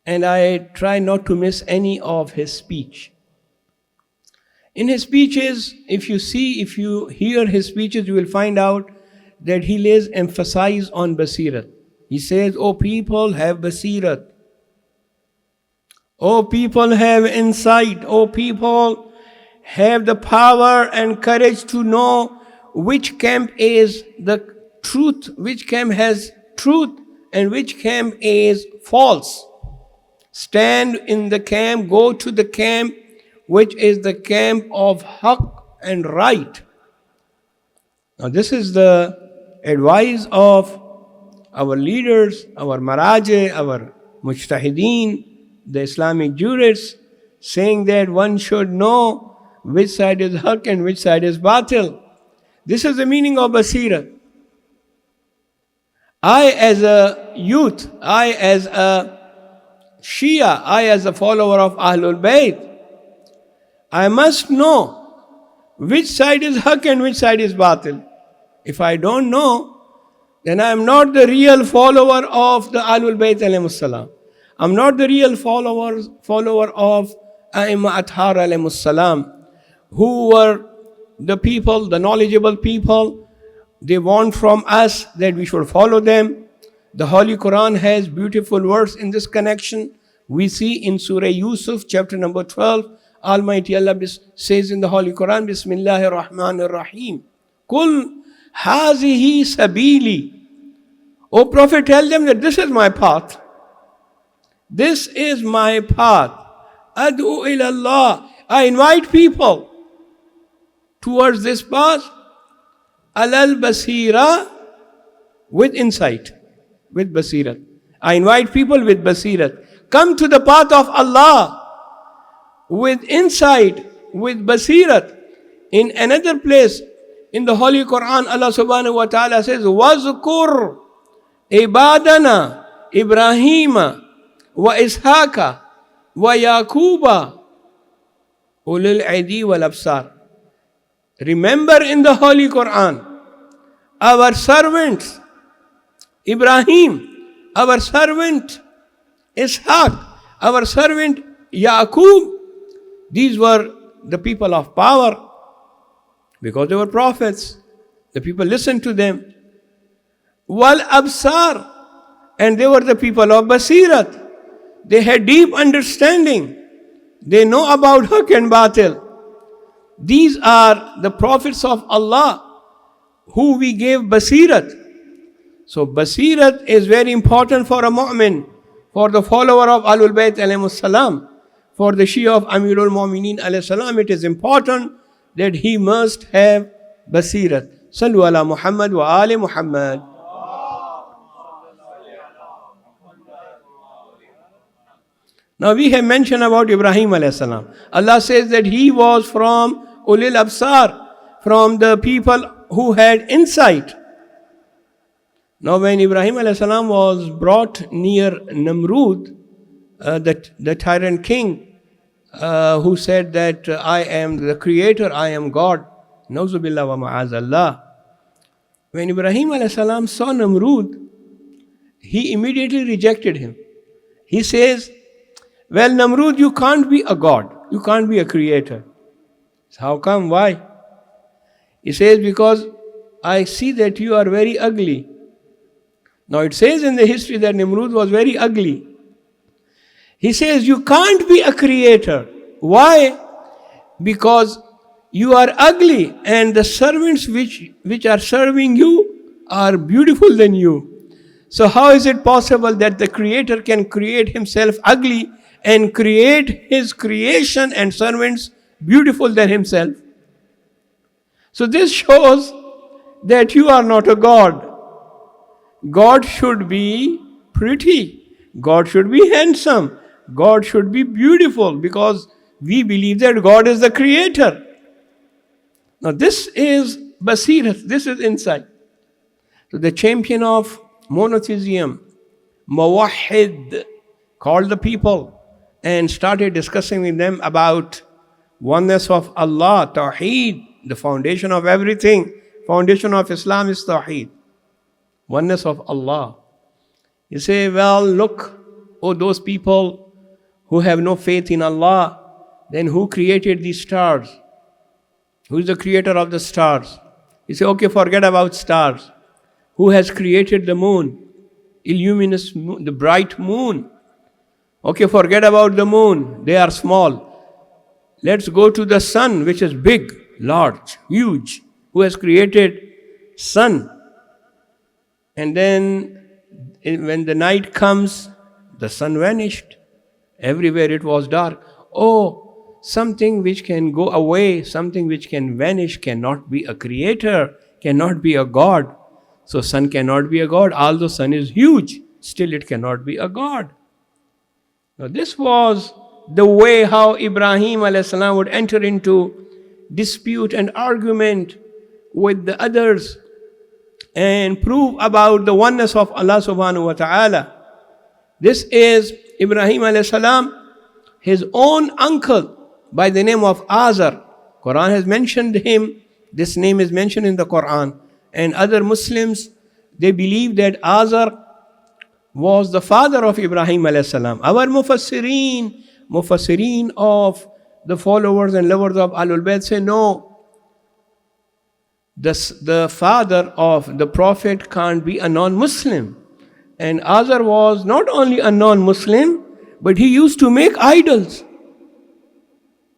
And I try not to miss any of his speech. In his speeches, if you hear his speeches, you will find out that he lays emphasis on basirat. He says, "Oh people, have basirat. Oh people, have insight. Oh people, have the power and courage to know which camp is the truth, which camp has truth, and which camp is false. Stand in the camp, go to the camp which is the camp of Haqq and right." Now this is the advice of our leaders, our Maraje, our Mujtahideen, the Islamic jurists, saying that one should know which side is Haqq and which side is Batil. This is the meaning of Basirat. I as a youth, I as a Shia, I as a follower of Ahlul Bayt, I must know which side is Haqq and which side is Batil. If I don't know, then I am not the real follower of the Ahlul Bayt alayhimus salam. I'm not the real follower of A'imma Athar alayhimus salam, who were the people, the knowledgeable people. They want from us that we should follow them. The Holy Quran has beautiful words in this connection. We see in Surah Yusuf, chapter number 12, Almighty Allah says in the Holy Quran, Bismillahir Rahmanir Rahim, Kul hazihi sabili. O Prophet, tell them that this is my path. This is my path. Ad'u ilallah. I invite people towards this path. Alal basira, with insight, with basirat. I invite people with basirat. Come to the path of Allah with insight, with basirat. In another place in the Holy Quran, Allah subhanahu wa ta'ala says, Wazkur ibadana Ibrahima wa Ishaqa wa Yaquba ulil aidi wal absar. Remember in the Holy Quran, our servants Ibrahim, our servant Ishaq, our servant Yaqub. These were the people of power because they were prophets. The people listened to them. Wal absar, and they were the people of basirat. They had deep understanding. They know about Haqq and Batil. These are the prophets of Allah who we gave basirat. So basirat is very important for a mu'min, for the follower of Ahlul Bayt alayhimus salam, for the Shia of Amirul Mu'mineen alayhi salam. It is important that he must have basirat. Sallu ala Muhammad wa ali Muhammad. Now we have mentioned about Ibrahim alayhi salam. Allah says that he was from Ulil Absar, from the people who had insight. Now when Ibrahim alayhi salam was brought near Namrud, the tyrant king, who said that I am the creator, I am God, Nauzubillah wa ma'azallah. When Ibrahim alayhi salam saw Namrud, he immediately rejected him. He says, well, Namrud, you can't be a God. You can't be a creator. So how come? Why? He says, because I see that you are very ugly. Now it says in the history that Namrud was very ugly. He says, you can't be a creator. Why? Because you are ugly and the servants which are serving you are beautiful than you. So how is it possible that the creator can create himself ugly and create his creation and servants beautiful than himself? So this shows that you are not a God. God should be pretty. God should be handsome. God should be beautiful, because we believe that God is the creator. Now this is basirat, this is insight. So the champion of monotheism, Muwahhid, called the people and started discussing with them about oneness of Allah, Tawheed, the foundation of everything. Foundation of Islam is Tawheed, oneness of Allah. You say, well, look, oh, those people who have no faith in Allah, then who created these stars? Who is the creator of the stars? You say, okay, forget about stars. Who has created the moon? Illuminous moon, the bright moon. Okay, forget about the moon. They are small. Let's go to the sun, which is big, large, huge. Who has created sun? And then when the night comes, the sun vanished. Everywhere it was dark. Oh, something which can go away, something which can vanish, cannot be a creator, cannot be a God. So sun cannot be a God. Although sun is huge, still it cannot be a God. Now this was the way how Ibrahim a.s. would enter into dispute and argument with the others and prove about the oneness of Allah subhanahu wa ta'ala. This is Ibrahim a.s. his own uncle by the name of Azar. Quran has mentioned him. This name is mentioned in the Quran. And other Muslims, they believe that Azar was the father of Ibrahim a.s. Our Mufassirin of the followers and lovers of Ahlul Bayt say no. The father of the Prophet can't be a non-Muslim. And Azar was not only a non-Muslim, but he used to make idols.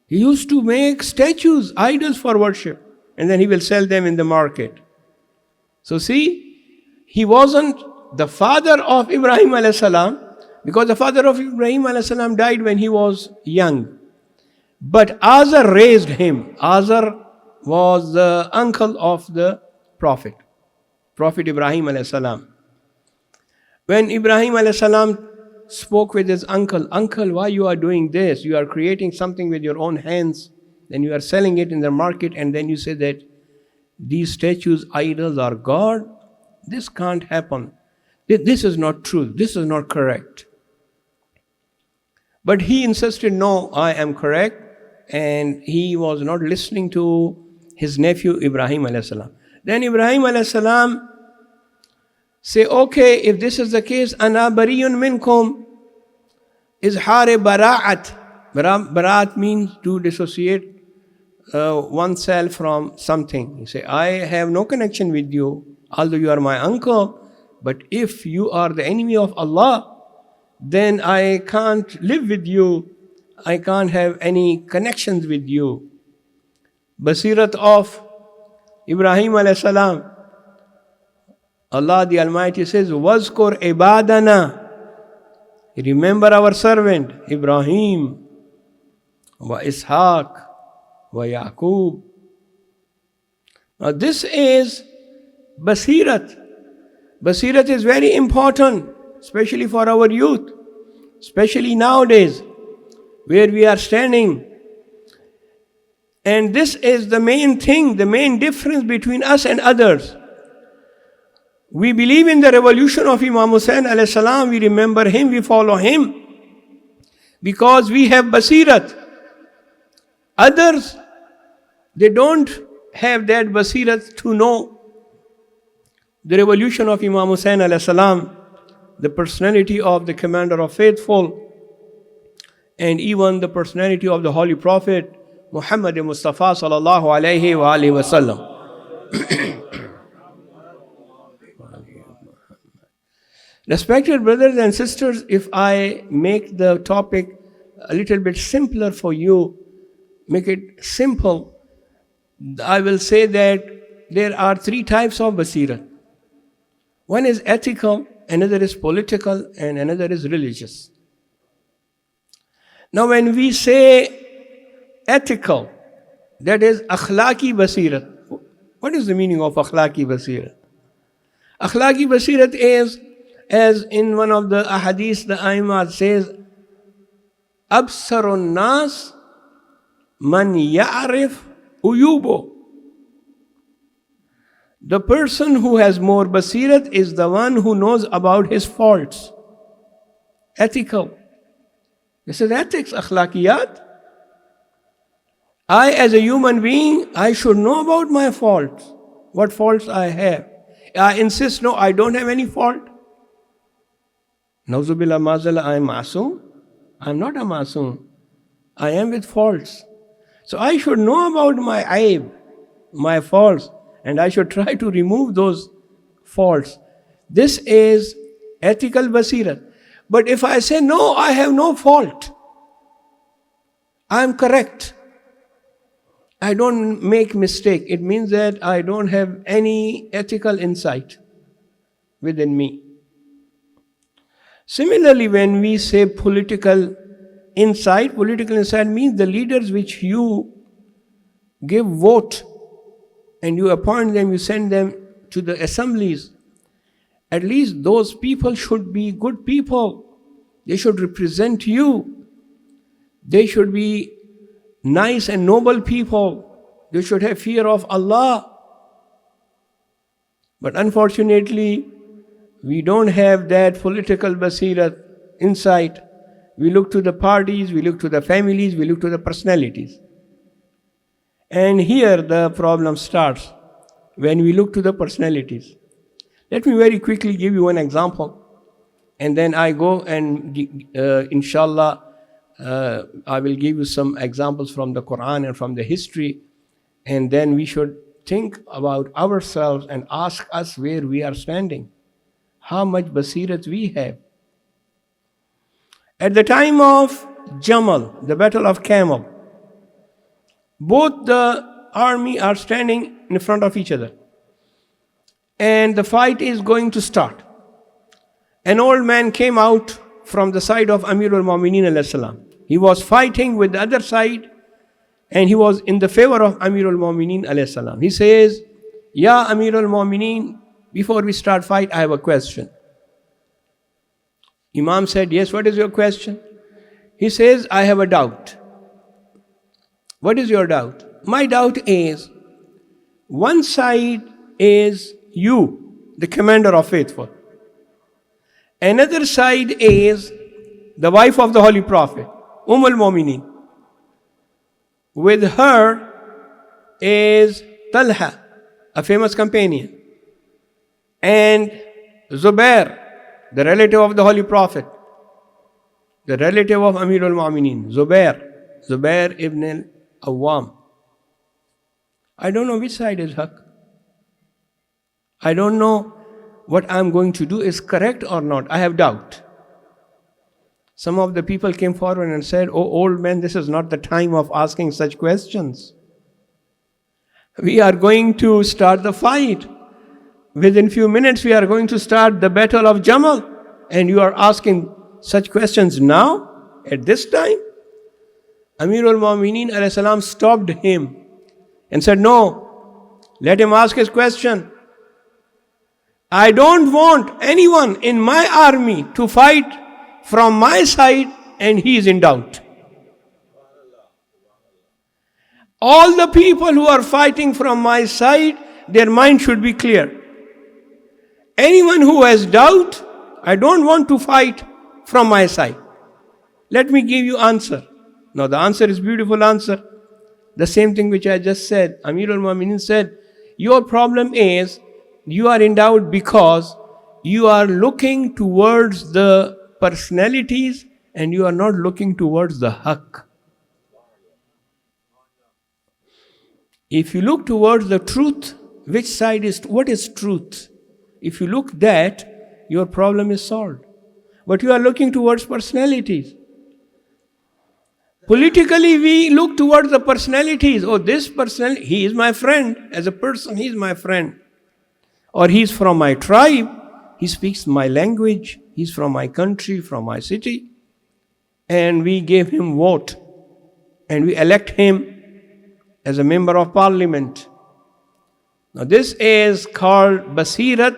He used to make statues, idols for worship. And then he will sell them in the market. So see, he wasn't the father of Ibrahim a.s. because the father of Ibrahim a.s. died when he was young. But Azar raised him. Azar was the uncle of the Prophet Ibrahim a.s. When Ibrahim a.s. spoke with his uncle, uncle, why you are doing this? You are creating something with your own hands, then you are selling it in the market, and then you say that these statues, idols are God. This can't happen. This is not true. This is not correct. But he insisted, no, I am correct. And he was not listening to his nephew Ibrahim a.s. Then Ibrahim a.s. say, okay, if this is the case, ana bariyun minkum, izhar bara'at. Bara'at means to dissociate oneself from something. You say, I have no connection with you, although you are my uncle, but if you are the enemy of Allah, then I can't live with you. I can't have any connections with you. Basirat of Ibrahim alayhi salam. Allah the Almighty says, Wazkur ibadana. Remember our servant, Ibrahim, wa Ishaq, wa Yaqub. Now this is Basirat. Basirat is very important, especially for our youth, especially nowadays, where we are standing. And this is the main thing, the main difference between us and others. We believe in the revolution of Imam Hussain alayhi salam. We remember him, we follow him, because we have Basirat. Others, they don't have that Basirat to know the revolution of Imam Hussain alayhi salam, the personality of the commander of faithful, and even the personality of the Holy Prophet Muhammad Mustafa sallallahu alayhi wa alihi wa sallam. Respected brothers and sisters, if I make the topic a little bit simpler for you, make it simple, I will say that there are three types of Basirat. One is ethical, another is political, and another is religious. Now when we say ethical, that is akhlaqi Basirat. What is the meaning of akhlaqi basirat? Akhlaqi basirat is, as in one of the ahadith, the Aimah says, Absarun nas man ya'rif uyubo. The person who has more basirat is the one who knows about his faults. Ethical. This is ethics, akhlaqiyat. I, as a human being, I should know about my faults, what faults I have. I insist, no, I don't have any fault. Nauzubillah mazala, I am masoom. I am not a masoom. I am with faults. So I should know about my aib, my faults, and I should try to remove those faults. This is ethical basirat. But if I say, no, I have no fault, I am correct, I don't make mistake, it means that I don't have any ethical insight within me. Similarly, when we say political insight means the leaders which you give vote and you appoint them, you send them to the assemblies. At least those people should be good people. They should represent you. They should be nice and noble people. They should have fear of Allah. But unfortunately, we don't have that political basirat, insight. We look to the parties, we look to the families, we look to the personalities. And here the problem starts, when we look to the personalities. Let me very quickly give you one example, and then I go and inshallah I will give you some examples from the Quran and from the history, and then we should think about ourselves and ask us where we are standing, how much basirat we have. At the time of Jamal, the battle of Camel, both the army are standing in front of each other, and the fight is going to start. An old man came out from the side of Amirul Mu'mineen alayhi salam. He was fighting with the other side, and he was in the favor of Amirul Mu'mineen alayhi salam. He says, Ya Amirul Mu'mineen, before we start fight, I have a question. Imam said, yes, what is your question? He says, I have a doubt. What is your doubt? My doubt is, one side is you, the commander of faithful. Another side is the wife of the Holy Prophet, al-Mu'mineen. With her is Talha, a famous companion, and Zubair, the relative of the Holy Prophet, the relative of Amirul Mu'mineen, Zubair ibn al-Awwam. I don't know which side is haq. I don't know what I'm going to do is correct or not. I have doubt. Some of the people came forward and said, oh old man, this is not the time of asking such questions. We are going to start the fight. Within few minutes we are going to start the battle of Jamal, and you are asking such questions now, at this time? Amirul Mu'mineen alayhi salam stopped him and said, no, let him ask his question. I don't want anyone in my army to fight from my side and he is in doubt. All the people who are fighting from my side, their mind should be clear. Anyone who has doubt, I don't want to fight from my side. Let me give you answer. Now the answer is beautiful answer. The same thing which I just said. Amirul Mu'mineen said, your problem is you are in doubt because you are looking towards the personalities and you are not looking towards the haqq. If you look towards the truth, which side is, what is truth? If you look that, your problem is solved. But you are looking towards personalities. Politically, we look towards the personalities. Oh, this person, he is my friend. As a person, he is my friend. Or he is from my tribe. He speaks my language. He is from my country, from my city. And we gave him vote. And we elect him as a member of parliament. Now this is called basirat.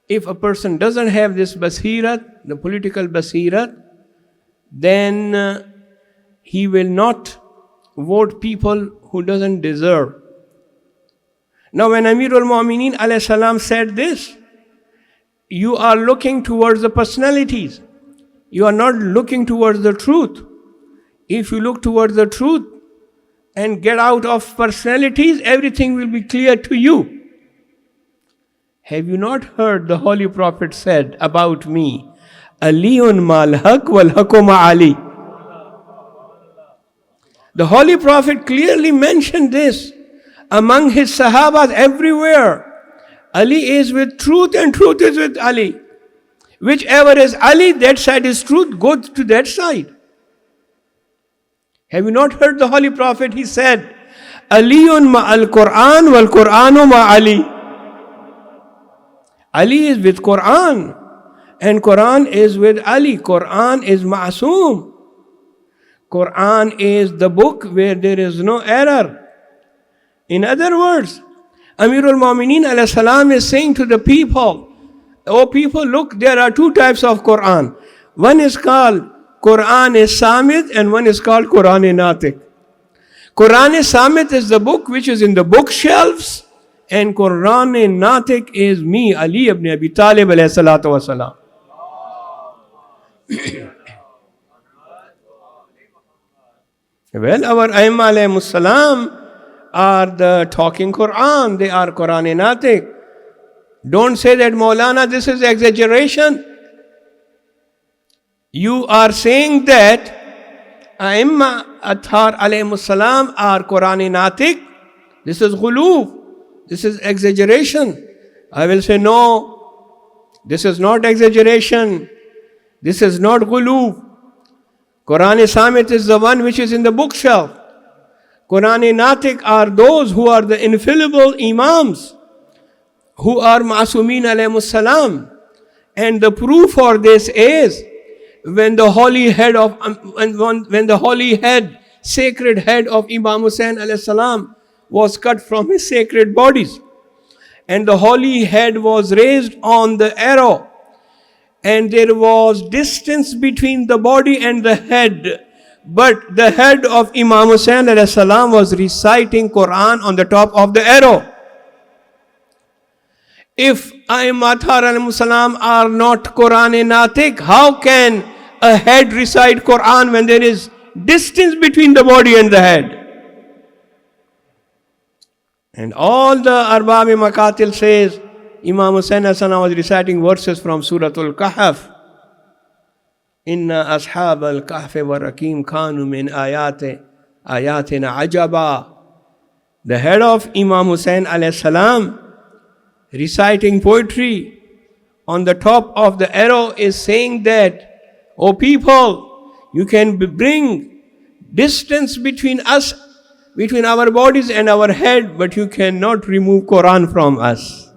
If a person doesn't have this basirat, the political basirat, then he will not vote people who doesn't deserve. Now when Amirul Mu'mineen alayhi salam said this, you are looking towards the personalities. You are not looking towards the truth. If you look towards the truth and get out of personalities, everything will be clear to you. Have you not heard the Holy Prophet said about me, Aliyun mal haq wal haqu Ali? The Holy Prophet clearly mentioned this among his Sahabas everywhere. Ali is with truth and truth is with Ali. Whichever is Ali, that side is truth, go to that side. Have you not heard the Holy Prophet? He said, Aliyun ma'al Quran wal Quranu ma Ali. Ali is with Quran and Quran is with Ali. Quran is ma'asum. Quran is the book where there is no error. In other words, Amirul Mu'mineen alayhi salam is saying to the people, oh people, look, there are two types of Quran. One is called Quran is Samit and one is called Quran is Natik. Quran is Samit is the book which is in the bookshelves, and Quran is Natik is me, Ali ibn Abi Talib alayhi salatu wasalam. Well, our Aimma alayhi salam are the talking Quran. They are Quran and Natik. Don't say that, Maulana, this is exaggeration. You are saying that Aimma Athar alayhi salam are Quran and Natik. This is ghuluf. This is exaggeration. I will say, no, this is not exaggeration. This is not ghuluf. Quran Samit is the one which is in the bookshelf. Quran Natik are those who are the infallible Imams, who are Ma'asumeen alayhi salam. And the proof for this is when the holy head, sacred head of Imam Hussain alayhi salam was cut from his sacred bodies, and the holy head was raised on the arrow, and there was distance between the body and the head, but the head of Imam Hussain alayhi salam was reciting Quran on the top of the arrow. If Aimmat alayhi salam are not Quran Natik, how can a head recite Quran when there is distance between the body and the head? And all the Arbab Makatil says, Imam Hussain was reciting verses from Surah Al-Kahf. Inna ashab al-kahf wa rakim khanu min ayatina ajaba. The head of Imam Hussain alayhi salam reciting poetry on the top of the arrow is saying that, oh people, you can bring distance between us, between our bodies and our head, but you cannot remove Quran from us.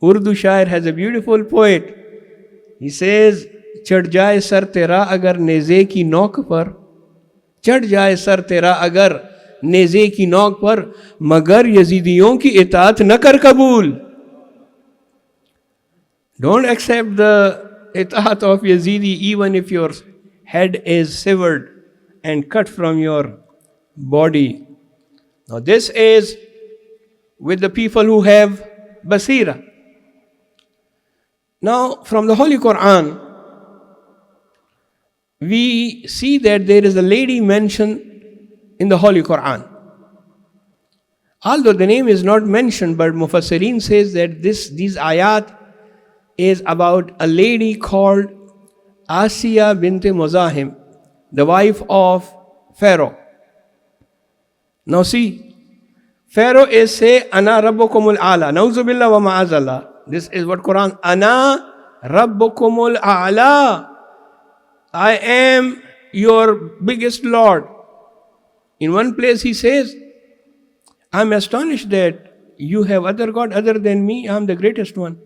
Urdu Shair has a beautiful poet. He says, चढ़ जाए sir तेरा अगर नेज़े की नोक पर, चढ़ जाए sir तेरा अगर नेज़े की नोक पर, मगर यजीदियों की इताअत न कर कबूल. Don't accept the itaat of Yazidi even if your head is severed and cut from your body. Now this is with the people who have basira. Now from the Holy Quran, we see that there is a lady mentioned in the Holy Quran. Although the name is not mentioned, but Mufassirin says that these ayat is about a lady called Asiya bint Muzahim, the wife of Pharaoh. Now see, Pharaoh is say, Ana Rabbukumul A'la. Nauzubillah wa ma'azallah. This is what Quran, Ana Rabbukumul A'la. I am your biggest Lord. In one place he says, I'm astonished that you have other God other than me. I'm the greatest one.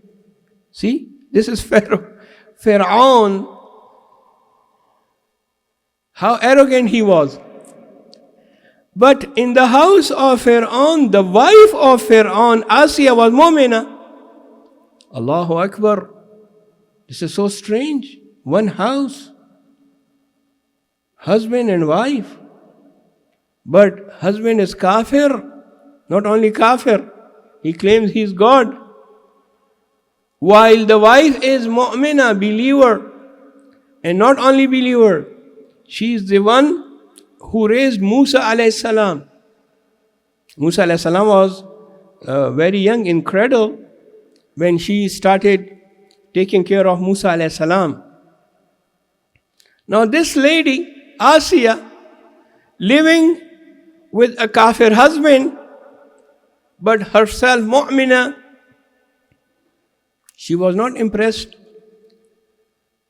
See, this is Pharaoh. Pharaoh, how arrogant he was. But in the house of Fir'aun, the wife of Fir'aun, Asiya, was mu'mina. Allahu Akbar. This is so strange. One house, husband and wife. But husband is kafir. Not only kafir, he claims he is God. While the wife is mu'mina, believer. And not only believer, she is the one who raised Musa alayhi salam. Musa alayhi salam was very young in cradle when she started taking care of Musa alayhi salam. Now this lady, Asiya, living with a kafir husband, but herself mu'mina, she was not impressed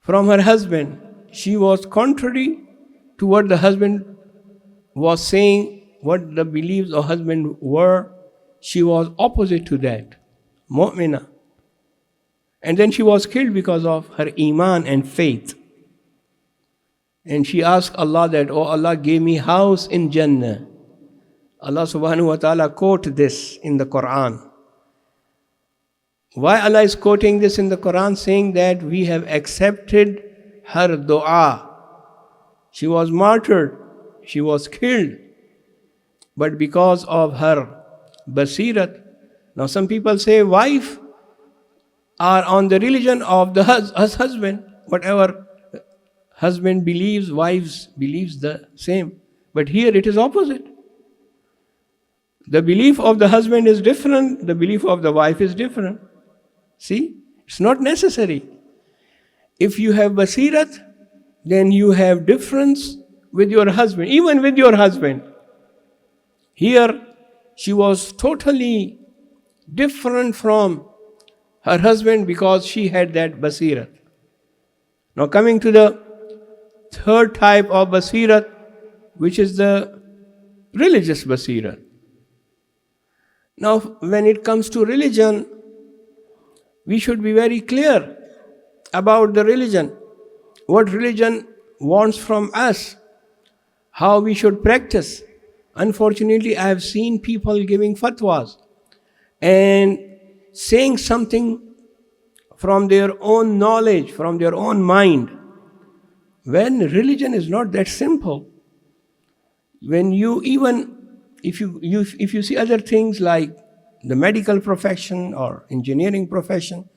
from her husband. She was contrary to what the husband was saying, what the beliefs of husband were. She was opposite to that, mu'mina. And then she was killed because of her iman and faith. And she asked Allah that, oh Allah, gave me house in Jannah. Allah subhanahu wa ta'ala quote this in the Quran. Why Allah is quoting this in the Quran, saying that we have accepted her dua. She was martyred, she was killed, but because of her basirat. Now some people say wife are on the religion of the husband. Whatever husband believes, wives believes the same. But here it is opposite. The belief of the husband is different, the belief of the wife is different. See, it's not necessary. If you have basirat, then you have difference with your husband, even with your husband. Here, she was totally different from her husband because she had that basirat. Now coming to the third type of basirat, which is the religious basirat. Now when it comes to religion, we should be very clear about the religion. What religion wants from us, how we should practice. Unfortunately, I have seen people giving fatwas and saying something from their own knowledge, from their own mind, when religion is not that simple. When you even, if you see other things like the medical profession or engineering profession,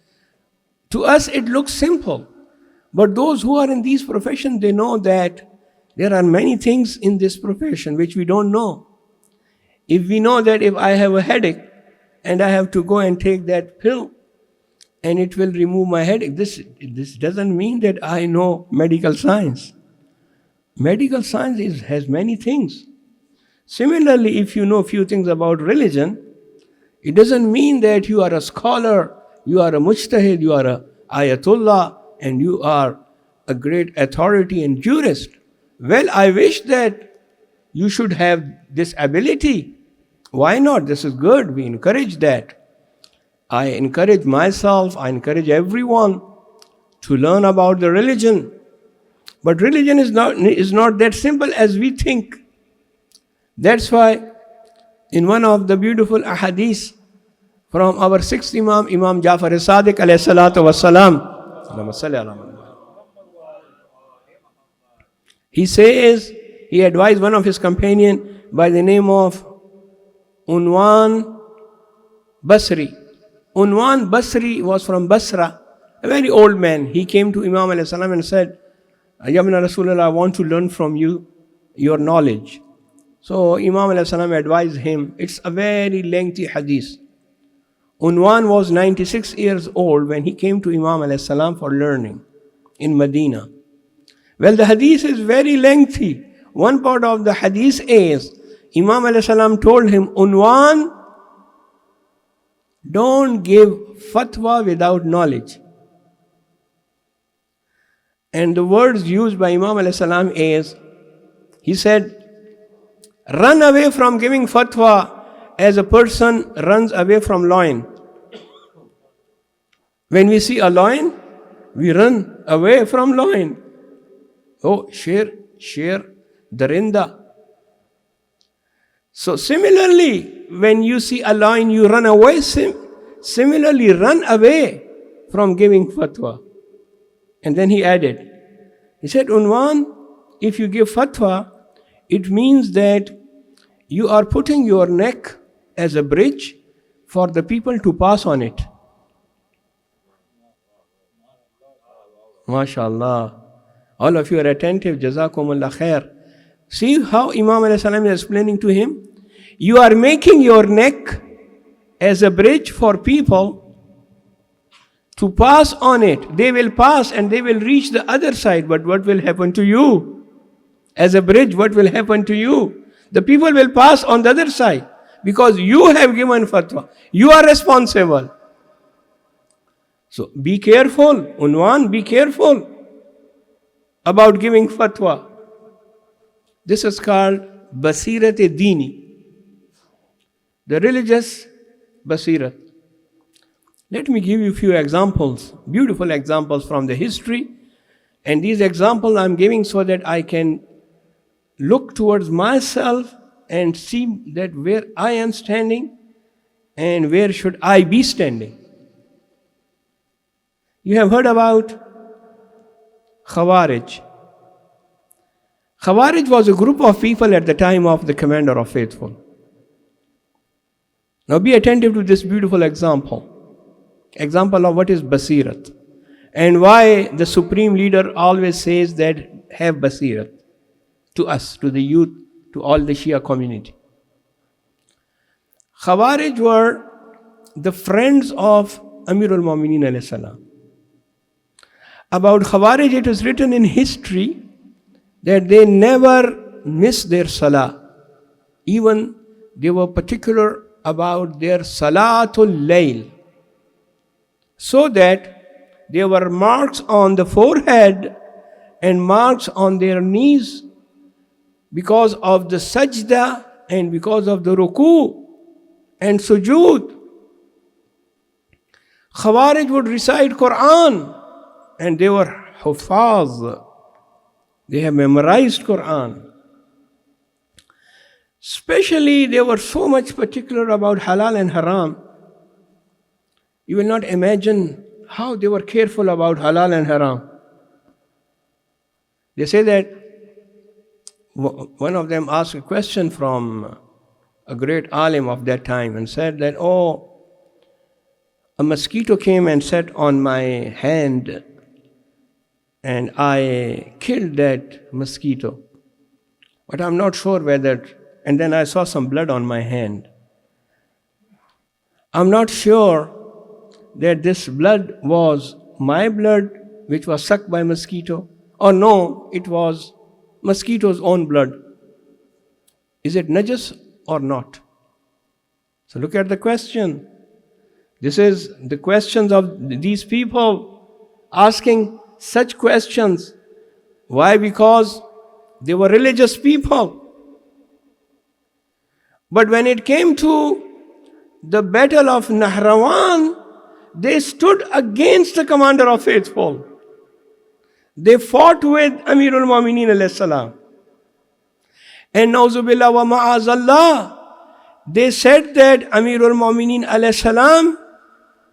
to us it looks simple. But those who are in these professions, they know that there are many things in this profession which we don't know. If we know that if I have a headache and I have to go and take that pill and it will remove my headache, this doesn't mean that I know medical science. Medical science has many things. Similarly, if you know a few things about religion, it doesn't mean that you are a scholar, you are a mujtahid, you are a ayatollah, and you are a great authority and jurist. Well, I wish that you should have this ability. Why not? This is good. We encourage that. I encourage myself, I encourage everyone to learn about the religion. But religion is not that simple as we think. That's why in one of the beautiful ahadith from our sixth Imam, Imam Jafar as-Sadiq alayhi salatu wassalam, he says, he advised one of his companion by the name of Unwan Basri. Unwan Basri was from Basra, a very old man. He came to Imam alayhi salam and said, Yamna Rasulullah, I want to learn from you your knowledge. So Imam alayhi salam advised him. It's a very lengthy hadith. Unwan was 96 years old when he came to Imam alayhi salam for learning in Medina. Well, the hadith is very lengthy. One part of the hadith is, Imam alayhi salam told him, Unwan, don't give fatwa without knowledge. And the words used by Imam alayhi salam is, he said, run away from giving fatwa as a person runs away from lion. When we see a lion, we run away from lion. Oh, sher, darinda. So similarly, when you see a lion, you run away. Similarly, run away from giving fatwa. And then he added, he said, Unwan, if you give fatwa, it means that you are putting your neck as a bridge for the people to pass on it. MashaAllah. All of you are attentive. Jazakumullah khair. See how Imam alayhi salam is explaining to him? You are making your neck as a bridge for people to pass on it. They will pass and they will reach the other side. But what will happen to you? As a bridge, what will happen to you? The people will pass on the other side because you have given fatwa. You are responsible. So be careful, Unwan, be careful about giving fatwa. This is called Basirat-e-Dini, the religious Basirat. Let me give you a few examples, beautiful examples from the history. And these examples I'm giving so that I can look towards myself and see that where I am standing and where should I be standing. You have heard about Khawarij. Khawarij was a group of people at the time of the Commander of Faithful. Now be attentive to this beautiful example. Example of what is Basirat. And why the Supreme Leader always says that have Basirat. To us, to the youth, to all the Shia community. Khawarij were the friends of Amirul Mu'mineen alayhi salam. About Khawarij, it is written in history that they never missed their salah. Even they were particular about their salatul layl. So that there were marks on the forehead and marks on their knees because of the sajda and because of the ruku and sujood. Khawarij would recite Quran and they were hufaz. They have memorized Quran. Especially they were so much particular about halal and haram. You will not imagine how they were careful about halal and haram. They say that one of them asked a question from a great alim of that time and said that, oh, a mosquito came and sat on my hand and I killed that mosquito. But I'm not sure whether, and then I saw some blood on my hand. I'm not sure that this blood was my blood which was sucked by mosquito, or no, it was mosquito's own blood. Is it najas or not? So look at the question. This is the questions of these people asking such questions. Why? Because they were religious people. But when it came to the battle of Nahrawan, they stood against the commander of faithful. They fought with Amirul Mu'mineen alayhi salam. And Nauzubillah wa ma'azallah, they said that Amirul Mu'mineen alayhi salam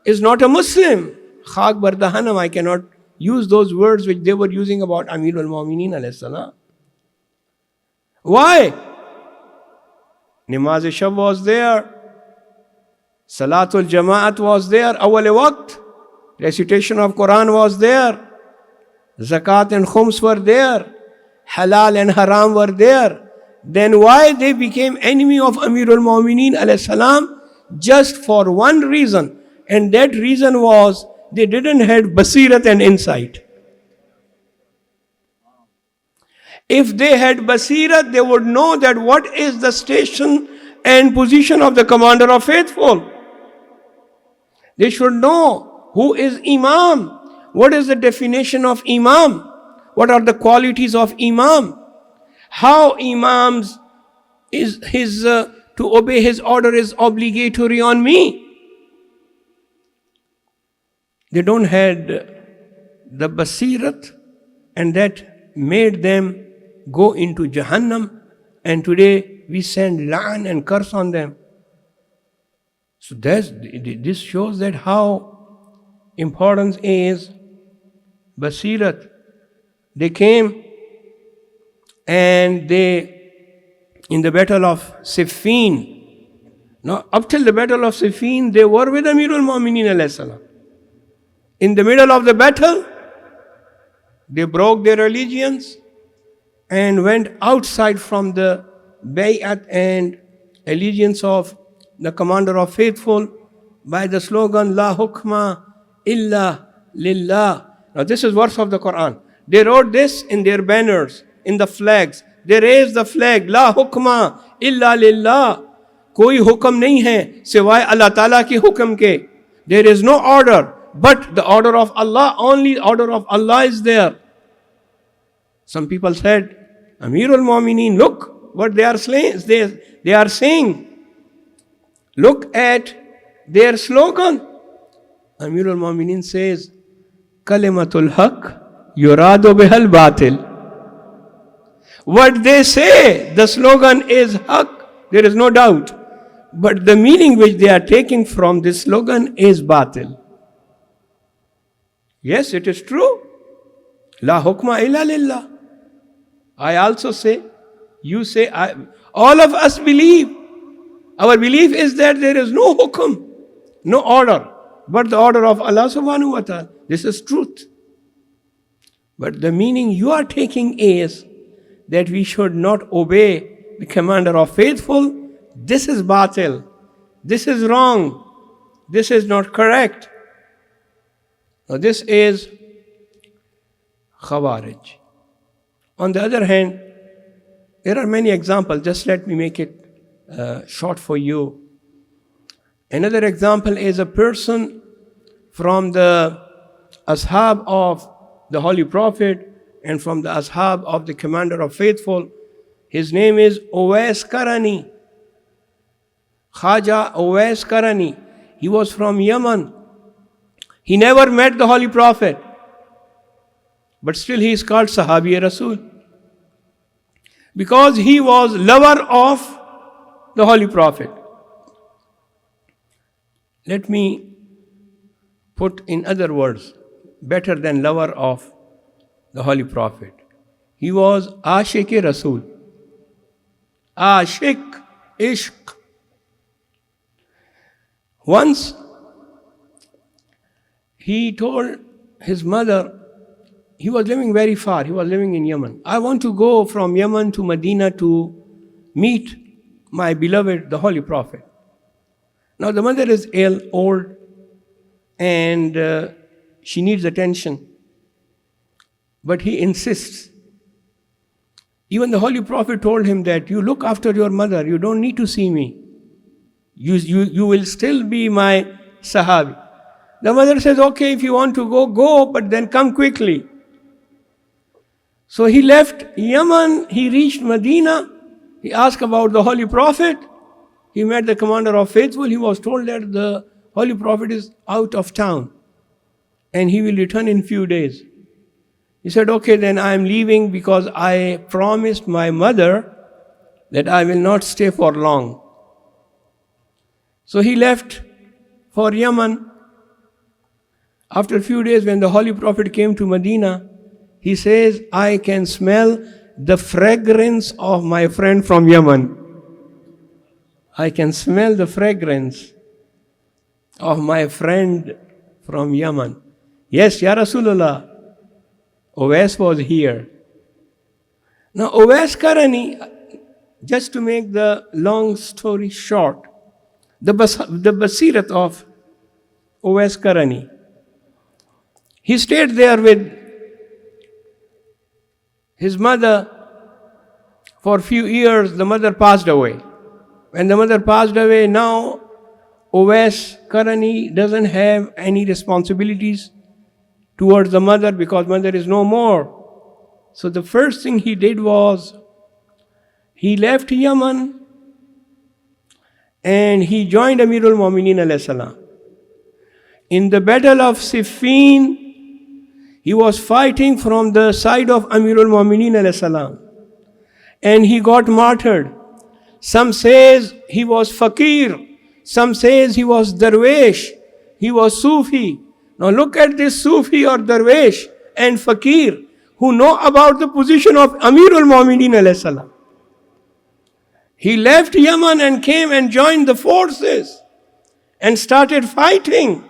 is not a Muslim. Khak bardahanam, I cannot use those words which they were using about Amirul Mu'mineen alayhi salam. Why? Namaz-e-Shab was there. Salatul Jama'at was there. Awal-e Waqt. Recitation of Quran was there. Zakat and Khums were there. Halal and Haram were there. Then why they became enemy of Amirul Mu'mineen alayhi salam? Just for one reason. And that reason was they didn't have basirat and insight. If they had basirat, they would know that what is the station and position of the commander of faithful. They should know who is Imam. What is the definition of Imam? What are the qualities of Imam? How Imams to obey his order is obligatory on me. They don't had the basirat, and that made them go into Jahannam. And today we send la'an and curse on them. So this shows that how important is basirat. They came and they, in the battle of Siffin, now up till the battle of Siffin, they were with Amirul Mu'mineen alayhi salam. In the middle of the battle, they broke their allegiance and went outside from the bay'at and allegiance of the commander of faithful by the slogan La hukma illa lillah. Now this is verse of the Quran. They wrote this in their banners, in the flags. They raised the flag, La hukma illa lillah. Koi hukam nahi hai siwaye Allah Ta'ala ki hukam ke. There is no order, but the order of Allah, only order of Allah is there. Some people said, Amirul Mu'mineen, look what they are saying. They are saying. Look at their slogan. Amirul Mu'mineen says, Kalimatul Haq yuradu bihal batil. What they say, the slogan is Haq, there is no doubt. But the meaning which they are taking from this slogan is batil. Yes, it is true. La hukma illa lillah. I also say, you say, all of us believe. Our belief is that there is no hukum, no order, but the order of Allah subhanahu wa ta'ala. This is truth. But the meaning you are taking is that we should not obey the commander of faithful. This is batil. This is wrong. This is not correct. Now this is Khawarij. On the other hand, there are many examples. Just let me make it short for you. Another example is a person from the ashab of the Holy Prophet and from the ashab of the commander of faithful. His name is Uwais Karani. Khaja Uwais Karani. He was from Yemen. He never met the Holy Prophet, but still he is called Sahabi Rasul, because he was lover of the Holy Prophet. Let me put in other words, better than lover of the Holy Prophet. He was Ashiq Rasul. Ashiq, Ishq. Once he told his mother, he was living very far, he was living in Yemen. I want to go from Yemen to Medina to meet my beloved, the Holy Prophet. Now the mother is ill, old, and she needs attention. But he insists. Even the Holy Prophet told him that you look after your mother, you don't need to see me. You will still be my Sahabi. The mother says, okay, if you want to go, go, but then come quickly. So he left Yemen, he reached Medina, he asked about the Holy Prophet, he met the commander of faithful, he was told that the Holy Prophet is out of town and he will return in few days. He said, okay, then I am leaving because I promised my mother that I will not stay for long. So he left for Yemen. After a few days, when the Holy Prophet came to Medina, he says, I can smell the fragrance of my friend from Yemen. I can smell the fragrance of my friend from Yemen. Yes, Ya Rasulullah, Uwais was here. Now Uwais Karani, just to make the long story short, the basirat of Uwais Karani, he stayed there with his mother for a few years. The mother passed away. When the mother passed away, now Uwais Karani doesn't have any responsibilities towards the mother because mother is no more. So the first thing he did was he left Yemen and he joined Amirul Mu'mineen alayhi salam. In the battle of Siffin, he was fighting from the side of Amirul Mu'mineen alayhi salam, and he got martyred. Some says he was fakir. Some says he was darwish. He was Sufi. Now look at this Sufi or darwish and fakir who know about the position of Amirul Mu'mineen alayhi salam. He left Yemen and came and joined the forces and started fighting.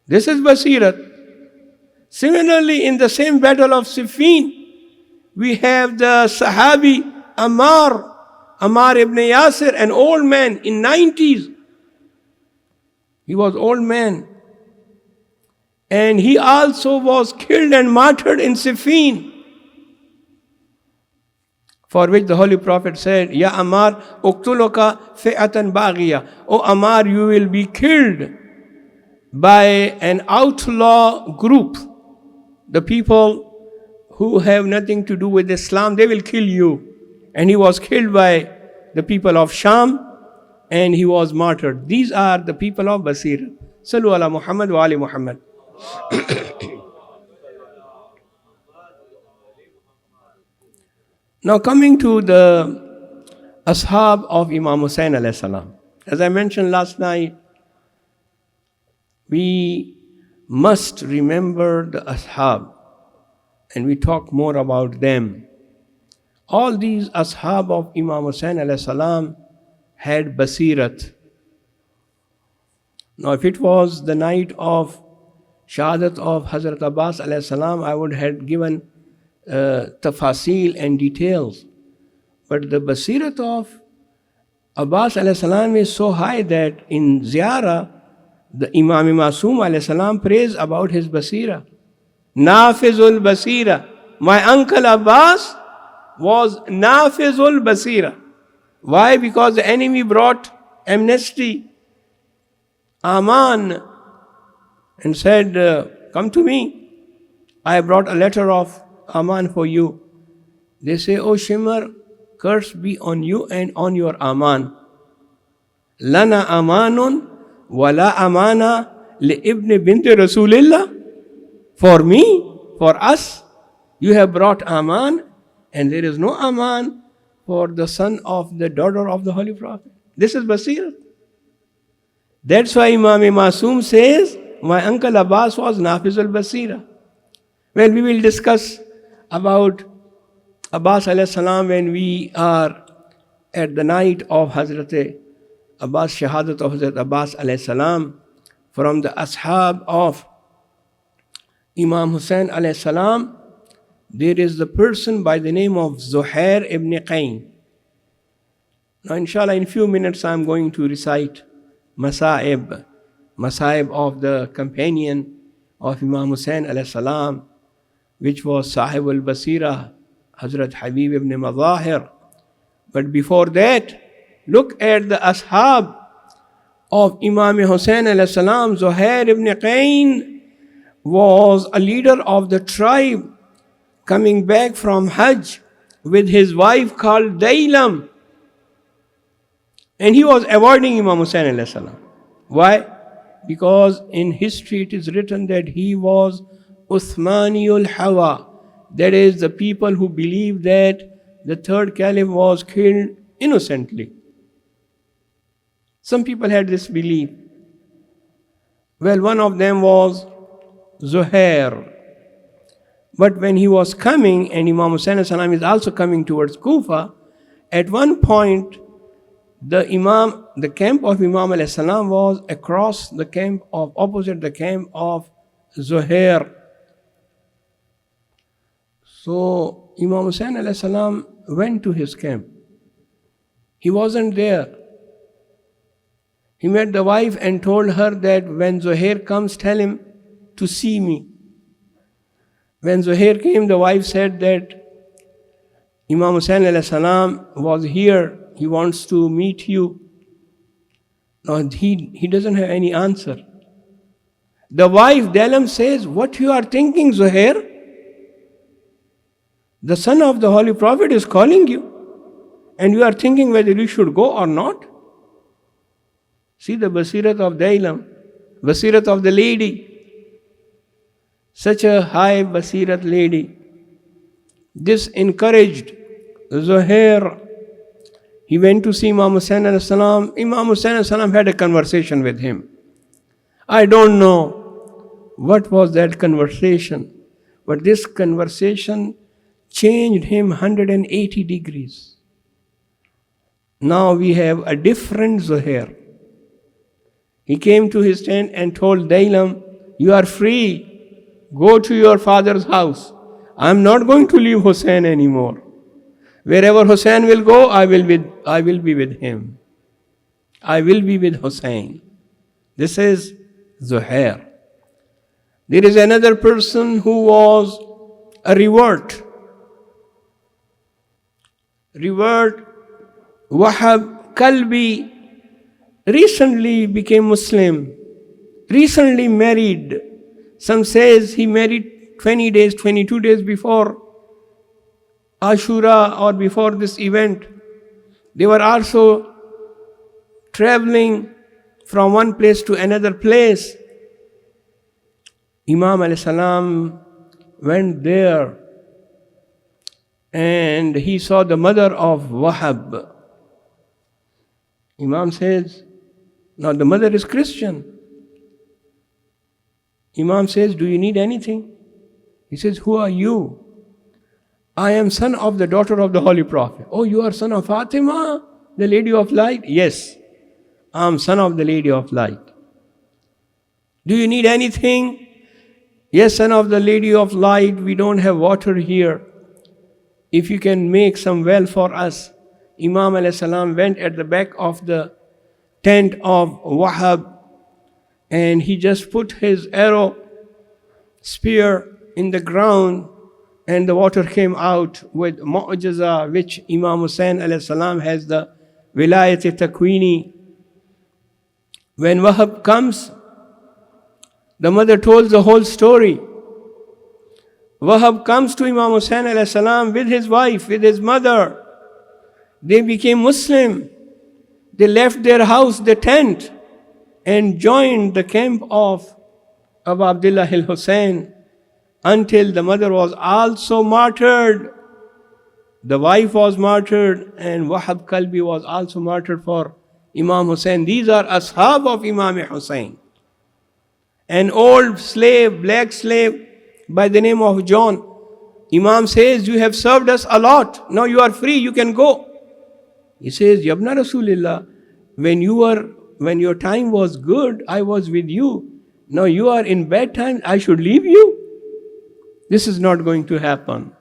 This is Basirat. Similarly, in the same battle of Siffin, we have the Sahabi Ammar ibn Yasir, an old man in 90s. He was old man. And he also was killed and martyred in Siffin. For which the Holy Prophet said, Ya Ammar, uqtuluka fi'atan baghiya. O Ammar, you will be killed by an outlaw group. The people who have nothing to do with Islam, they will kill you. And he was killed by the people of Sham and he was martyred. These are the people of Basira. Sallu ala Muhammad wa ali Muhammad. Now coming to the Ashab of Imam Hussain alayhi salam. As I mentioned last night, we must remember the Ashab and we talk more about them. All these Ashab of Imam Hussain alayhi salam had Basirat. Now if it was the night of Shahadat of Hazrat Abbas alayhi salam, I would have given tafasil and details. But the Basirat of Abbas alayhi salam is so high that in Ziyarah, the Imam Masoom alayhi salam prays about his Basira. Nafizul Basira. My uncle Abbas was Nafizul Basira. Why? Because the enemy brought amnesty, Aman, and said, come to me. I brought a letter of Aman for you. They say, O Shimmer, curse be on you and on your Aman. Lana Amanun wala Amana li ibn bint Rasulillah. For me, for us, you have brought Aman, and there is no Aman for the son of the daughter of the Holy Prophet. This is Basirat. That's why Imam Masoom says, my uncle Abbas was Nafiz al-Basira. Well, we will discuss about Abbas alayhi salam when we are at the night of Hazrat Abbas, Shahadat of Hazrat Abbas alayhi salam. From the Ashab of Imam Hussain alayhi salam, there is the person by the name of Zuhair ibn Qayn. Now inshallah in few minutes I am going to recite Masaib of the companion of Imam Hussain alayhi salam, which was Sahib al-Basira, Hazrat Habib ibn Madahir. But before that, look at the Ashab of Imam Hussain alayhi salam. Zuhair ibn Qayn was a leader of the tribe coming back from Hajj with his wife called Dailam. And he was avoiding Imam Hussain alayhi salam. Why? Because in history it is written that he was Uthmaniyul Hawa. That is, the people who believe that the third caliph was killed innocently. Some people had this belief. Well, one of them was Zuhair. But when he was coming, and Imam Hussain alayhi salam is also coming towards Kufa, at one point the camp of Imam alayhi salam was across the camp of, opposite the camp of Zuhair. So Imam Hussain alayhi salam went to his camp. He wasn't there. He met the wife and told her that when Zuhair comes, tell him to see me. When Zuhair came, the wife said that Imam Hussain alayhi salam was here. He wants to meet you. No, he doesn't have any answer. The wife, Dalam, says, what you are thinking, Zuhair? The son of the Holy Prophet is calling you. And you are thinking whether you should go or not. See the Basirat of Dailam, Basirat of the lady. Such a high Basirat lady. This encouraged Zuhair He went to see Imam Hussain alayhi salam. Imam Hussain alayhi salam had a conversation with him. I don't know what was that conversation, but this conversation changed him 180 degrees. Now we have a different Zuhair. He came to his tent and told Dailam, you are free, go to your father's house. I am not going to leave Hussain anymore. Wherever Hussain will go, I will be with him. I will be with Hussain. This is Zuhair. There is another person who was a revert. Wahab Kalbi recently became Muslim, recently married. Some says he married 20 days, 22 days before Ashura or before this event. They were also traveling from one place to another place. Imam alayhi salam went there and he saw the mother of Wahab. Imam says, now the mother is Christian. Imam says, do you need anything? He says, who are you? I am son of the daughter of the Holy Prophet. Oh, you are son of Fatima, the Lady of Light? Yes, I am son of the Lady of Light. Do you need anything? Yes, son of the Lady of Light, we don't have water here. If you can make some well for us. Imam alayhi salam went at the back of the tent of Wahab and he just put his arrow, spear in the ground and the water came out with mu'jiza, which Imam Hussain alayhi salam has the wilayat takwini. When Wahab comes, the mother told the whole story. Wahab comes to Imam Hussain alayhi salam with his wife, with his mother. They became Muslim. They left their house, their tent, and joined the camp of Abu Abdullah al-Hussein until the mother was also martyred. The wife was martyred and Wahab Kalbi was also martyred for Imam Hussain. These are ashab of Imam Hussain. An old slave, black slave by the name of John. Imam says, you have served us a lot. Now you are free, you can go. He says, Yabna Rasulillah, when your time was good, I was with you. Now you are in bad time, I should leave you? This is not going to happen.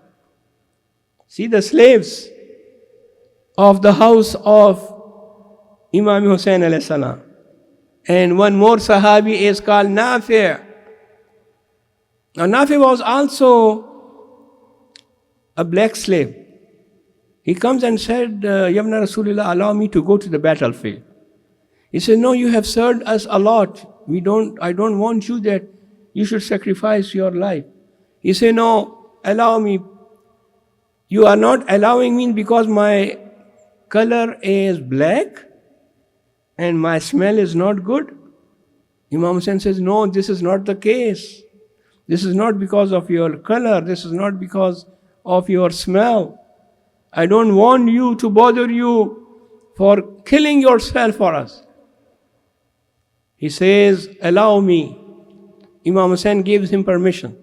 See the slaves of the house of Imam Hussain alayhi salam. And one more Sahabi is called Nafi'. Now Nafi' was also a black slave. He comes and said, Yabna Rasulullah, allow me to go to the battlefield. He said, no, you have served us a lot. I don't want you that you should sacrifice your life. He said, no, allow me. You are not allowing me because my color is black and my smell is not good. Imam Hussain says, no, this is not the case. This is not because of your color. This is not because of your smell. I don't want you to bother you for killing yourself for us. He says, allow me. Imam Hussain gives him permission.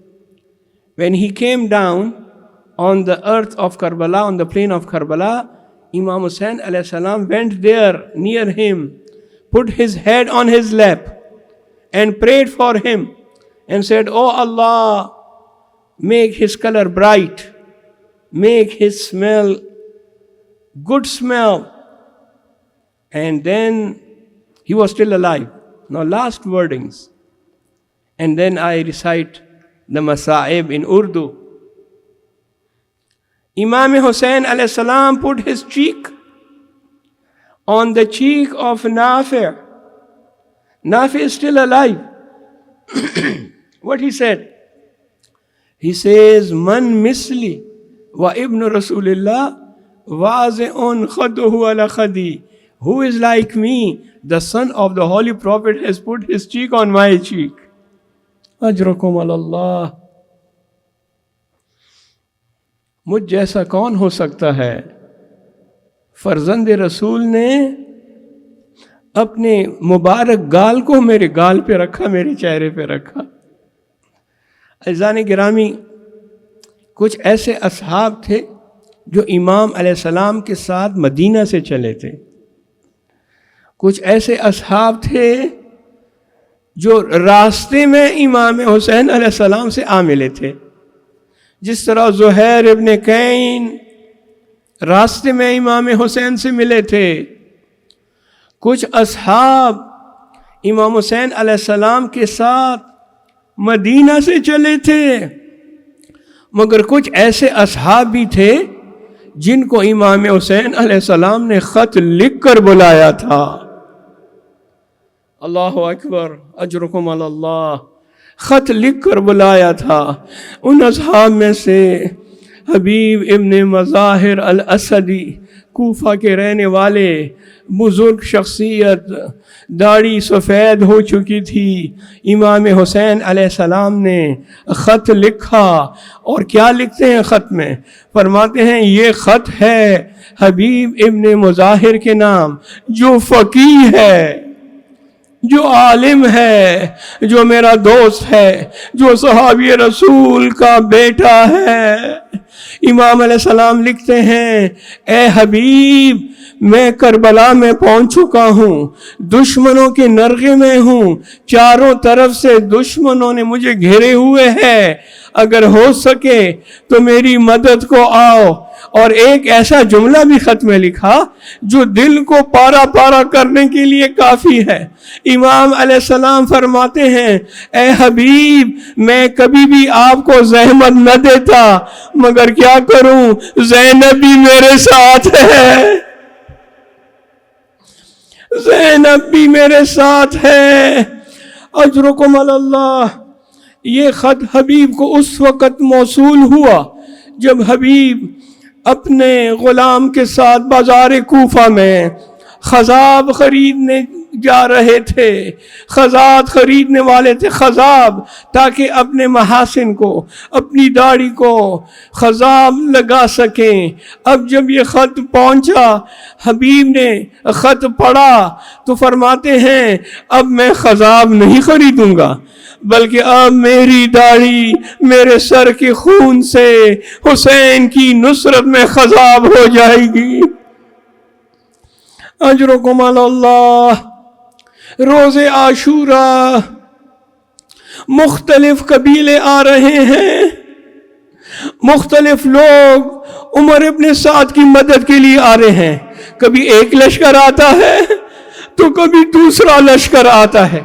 When he came down on the earth of Karbala, on the plain of Karbala, Imam Hussain alayhi salam went there near him, put his head on his lap and prayed for him and said, oh Allah, make his color bright, make his smell good smell. And then he was still alive. Now last wordings. And then I recite the Masa'ib in Urdu. Imam Hussain alayhi salam put his cheek on the cheek of Nafi'. Nafi' is still alive. What he said? He says, Man misli wa ibn Rasulillah wazi'un khaduhu ala khadi. Who is like me? The son of the Holy Prophet has put his cheek on my cheek. Ajrakum alallah. मुझ जैसा कौन हो सकता है فرزند رسول نے اپنے مبارک گال کو میرے گال پہ رکھا، میرے چہرے پہ رکھا۔ عزیزان گرامی، کچھ ایسے اصحاب تھے جو امام علیہ السلام کے ساتھ مدینہ سے چلے تھے، کچھ ایسے اصحاب تھے جو راستے میں امام حسین علیہ السلام سے آ ملے تھے، جس طرح زہیر ابن کین راستے میں امام حسین سے ملے تھے۔ کچھ اصحاب امام حسین علیہ السلام کے ساتھ مدینہ سے چلے تھے، مگر کچھ ایسے اصحاب بھی تھے جن کو امام حسین علیہ السلام نے خط لکھ کر بلایا تھا۔ اللہ اکبر، اجرکم علی اللہ، خط لکھ کر بلایا تھا۔ ان اصحاب میں سے حبیب ابن مظاہر الاسدی، کوفہ کے رہنے والے، بزرگ شخصیت، داڑھی سفید ہو چکی تھی، امام حسین علیہ السلام نے خط لکھا۔ اور کیا لکھتے ہیں خط میں؟ فرماتے ہیں یہ خط ہے حبیب ابن مظاہر کے نام، جو فقیہ ہے، جو عالم ہے، جو میرا دوست ہے، جو صحابی رسول کا بیٹا ہے۔ امام علیہ السلام لکھتے ہیں، اے حبیب، میں کربلا میں پہنچ چکا ہوں، دشمنوں کے نرغے میں ہوں، چاروں طرف سے دشمنوں نے مجھے گھیرے ہوئے ہیں، اگر ہو سکے تو میری مدد کو آؤ۔ اور ایک ایسا جملہ بھی خط میں لکھا جو دل کو پارا پارا کرنے کے لیے کافی ہے۔ امام علیہ السلام فرماتے ہیں، اے حبیب، میں کبھی بھی آپ کو زحمت نہ دیتا، مگر کیا کروں، زینب بھی میرے ساتھ ہے، زینب بھی میرے ساتھ ہے۔ اجرکم علی اللہ۔ یہ خط حبیب کو اس وقت موصول ہوا جب حبیب اپنے غلام کے ساتھ بازار کوفہ میں خضاب خریدنے جا رہے تھے، خضاب خریدنے والے تھے، خضاب، تاکہ اپنے محاسن کو، اپنی داڑھی کو خضاب لگا سکیں۔ اب جب یہ خط پہنچا، حبیب نے خط پڑھا تو فرماتے ہیں، اب میں خضاب نہیں خریدوں گا، بلکہ اب میری داڑھی میرے سر کے خون سے حسین کی نصرت میں خضاب ہو جائے گی۔ اجرکم علی اللہ۔ روز عاشورہ مختلف قبیلے آ رہے ہیں، مختلف لوگ عمر ابن سعد کی مدد کے لیے آ رہے ہیں۔ کبھی ایک لشکر آتا ہے تو کبھی دوسرا لشکر آتا ہے۔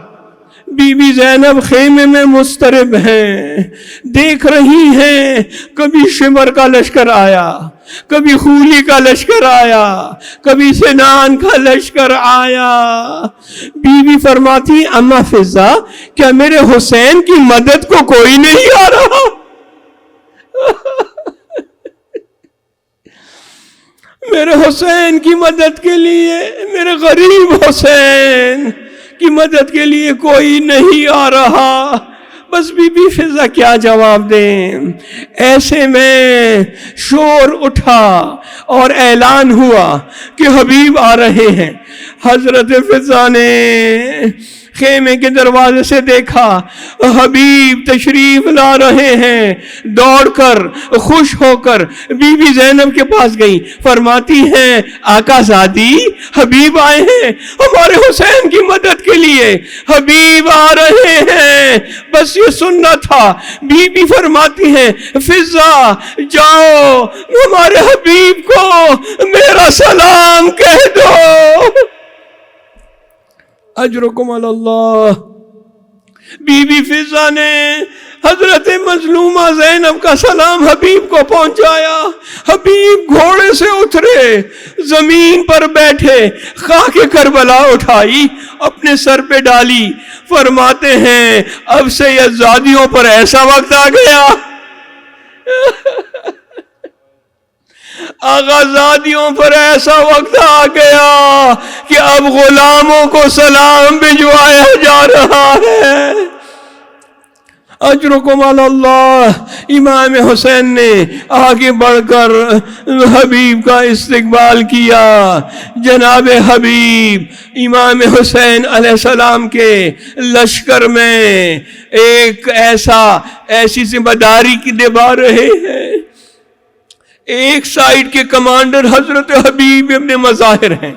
بی بی زینب خیمے میں مضطرب ہیں، دیکھ رہی ہیں، کبھی شمر کا لشکر آیا، کبھی خولی کا لشکر آیا، کبھی سنان کا لشکر آیا۔ بی بی فرماتی، اما فضا، کیا میرے حسین کی مدد کو کوئی نہیں آ رہا؟ میرے حسین کی مدد کے لیے، میرے غریب حسین کی مدد کے لیے کوئی نہیں آ رہا۔ بس بی بی فضا کیا جواب دیں؟ ایسے میں شور اٹھا اور اعلان ہوا کہ حبیب آ رہے ہیں۔ حضرت فضا نے خیمے کے دروازے سے دیکھا، حبیب تشریف لا رہے ہیں۔ دوڑ کر، خوش ہو کر بی بی زینب کے پاس گئی، فرماتی ہیں، آقا زادی، حبیب آئے ہیں ہمارے حسین کی مدد کے لیے، حبیب آ رہے ہیں، بس یہ سننا تھا۔ بی بی فرماتی ہیں، فضا جاؤ ہمارے حبیب کو میرا سلام کہہ دو۔ اجرکم علی اللہ۔ بی بی فضا نے حضرت مظلومہ زینب کا سلام حبیب کو پہنچایا۔ حبیب گھوڑے سے اترے، زمین پر بیٹھے، خاک کربلا اٹھائی، اپنے سر پہ ڈالی، فرماتے ہیں، اب سے یزدادیوں پر ایسا وقت آ گیا، آغازادیوں پر ایسا وقت آ گیا کہ اب غلاموں کو سلام بھجوایا جا رہا ہے۔ अजरुकुम अल्लाह। इमाम हुसैन ने आगे बढ़कर हबीब का इस्तकबाल किया। जनाब हबीब इमाम हुसैन अलैहिस्सलाम के लश्कर में एक ऐसी जिम्मेदारी की निभा रहे हैं। एक साइड के कमांडर हजरत हबीब इब्ने मज़ाहिर हैं।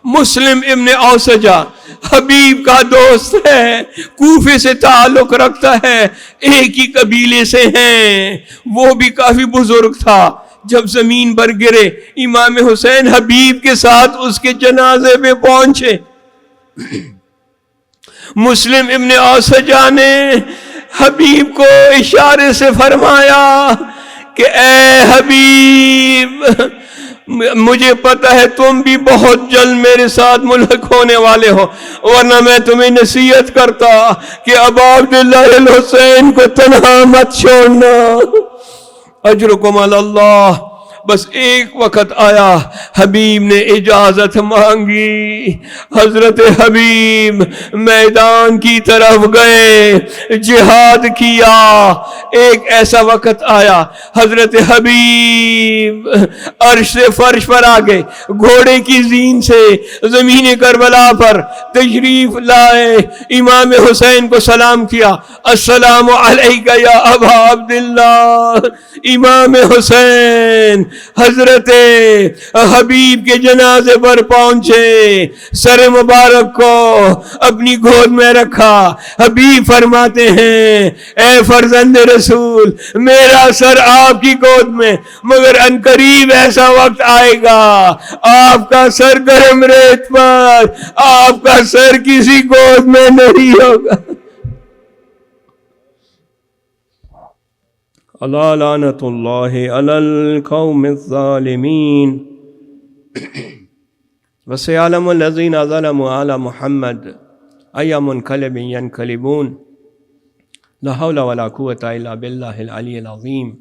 मुस्लिम इब्ने औसजा हबीब का दोस्त है, कूफे से ताल्लुक रखता है, एक ही कबीले से हैं। वो भी काफी बुजुर्ग था। जब जमीन पर गिरे इमाम हुसैन हबीब के साथ उसके जनाजे में पहुंचे। मुस्लिम इब्ने औसजा ने हबीब को इशारे से फरमाया कि ए हबीब, मुझे पता है तुम भी बहुत जल्द मेरे साथ मुल्हक होने वाले हो, वरना मैं तुम्हें नसीहत करता कि अबू अब्दुल्लाह हुसैन को तन्हा मत छोड़ना। अजरुकुम अल्लाह। बस एक वक्त आया, हबीब ने इजाजत मांगी। हजरत हबीब मैदान की तरफ गए, जिहाद किया। एक ऐसा वक्त आया, हजरत हबीब अर्श से फर्श पर आ गए, घोड़े की जीन से जमीन करबला पर तशरीफ लाए। इमाम हुसैन को सलाम किया, अस्सलामु अलैका या अबा अब्दुल्लाह। इमाम हुसैन हजरत हबीब के जनाजे पर पहुंचे, सर मुबारक को अपनी गोद में रखा। हबीब फरमाते हैं, ए फर्जंद रसूल, मेरा सर आपकी गोद में, मगर अनकरीब ऐसा वक्त आएगा आपका सर गर्म रेत पर, आपका सर किसी गोद में नहीं होगा। अला लानतुल्लाहि अलल कौमिज़ ज़ालिमीन वसयअलमुल लज़ीना ज़लमू अला मुहम्मद अय्या मुनक़लिबिन यनक़लिबून ला हौला वला कुव्वता इल्ला बिल्लाहिल अलिय्यिल अज़ीम।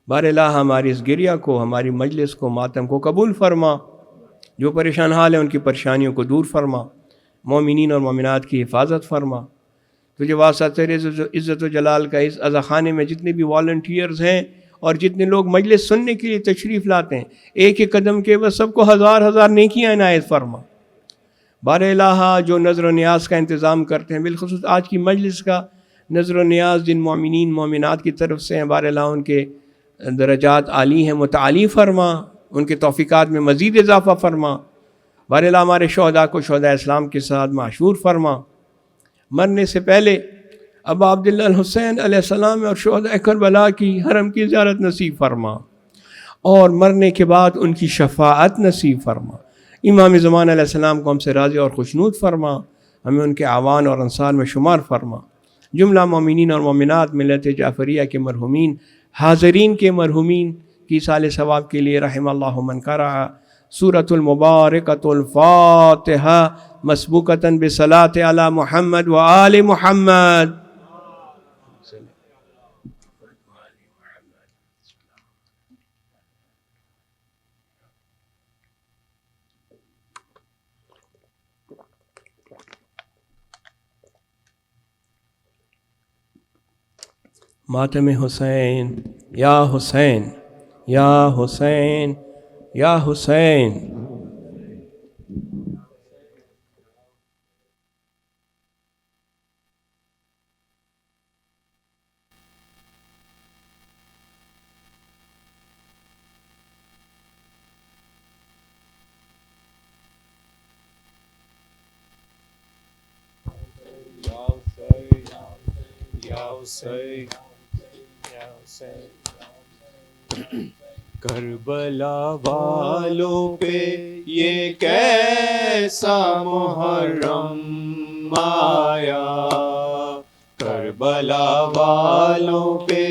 बारला हमारी इस गिरिया को, हमारी मजलिस को, मातम को कबूल फरमा। जो परेशान हाल है उनकी परेशानियों को दूर फरमा। मोमिनीन और मोमिनात की हिफाजत फरमा। तुझे वास्ता तेरे इज़्ज़त व जलाल का इस अज़ा खाने में जितने भी वॉलंटियर्स हैं और जितने लोग मजलिस सुनने के लिए तशरीफ़ लाते हैं, एक एक कदम के बस सबको हज़ार हज़ार नेकियां इनायत फरमा। बारे इलाहा जो नज़र नियाज का इंतज़ाम करते हैं, बिलख़ुसूस आज की मजलिस का नज़र नियाज जिन मोमिनीन मोमिनात की तरफ से हैं, बारे इलाहा उनके दरजात आली हैं, मुताली फरमा, उनके तौफ़ीक़ात में मज़ीद इजाफ़ा फरमा। बारे इलाहा हमारे शोहदा को शोहदा इस्लाम के साथ माशूर फरमा। मरने से पहले अबू अब्दुल्लाह हुसैन अलैहिस्सलाम और शोहदा करबला की हरम की ज़ियारत नसीब फरमा, और मरने के बाद उनकी शफ़ाअत नसीब फरमा। इमाम ज़मान अलैहिस्सलाम को हमसे राज़ी और खुशनूद फरमा, हमें उनके आवान और अंसार में शुमार फरमा। जुमला मोमिनीन और मोमिनात मिल्लत जाफ़रिया के मरहुमीन, हाज़रीन के मरहुमीन की साले सवाब के लिए रहमल्लाहु मन क़रा सूरतुल मुबारकतुल फ़ातिहा मसबूकतन बिसलात अला मुहम्मद व आले मुहम्मद। मातम हुसैन या हुसैन या हुसैन या हुसैन। करबला वालों पे ये कैसा मुहर्रम आया, करबला वालों पे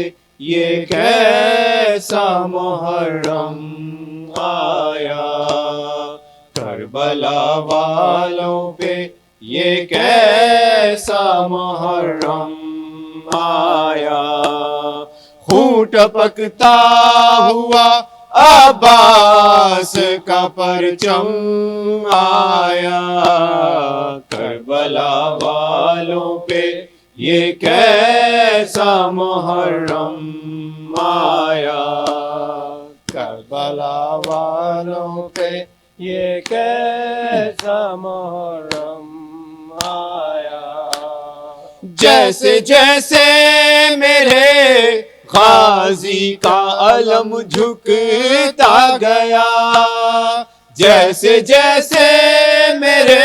ये कैसा मुहर्रम आया, करबला वालों पे ये कैसा मुहर्रम आया। खून टपकता हुआ अब्बास का परचम आया, करबला वालों पे یہ کیسا محرم آیا، کربلا والوں پہ یہ کیسا محرم آیا، جیسے جیسے میرے غازی کا علم جھکتا گیا، جیسے جیسے میرے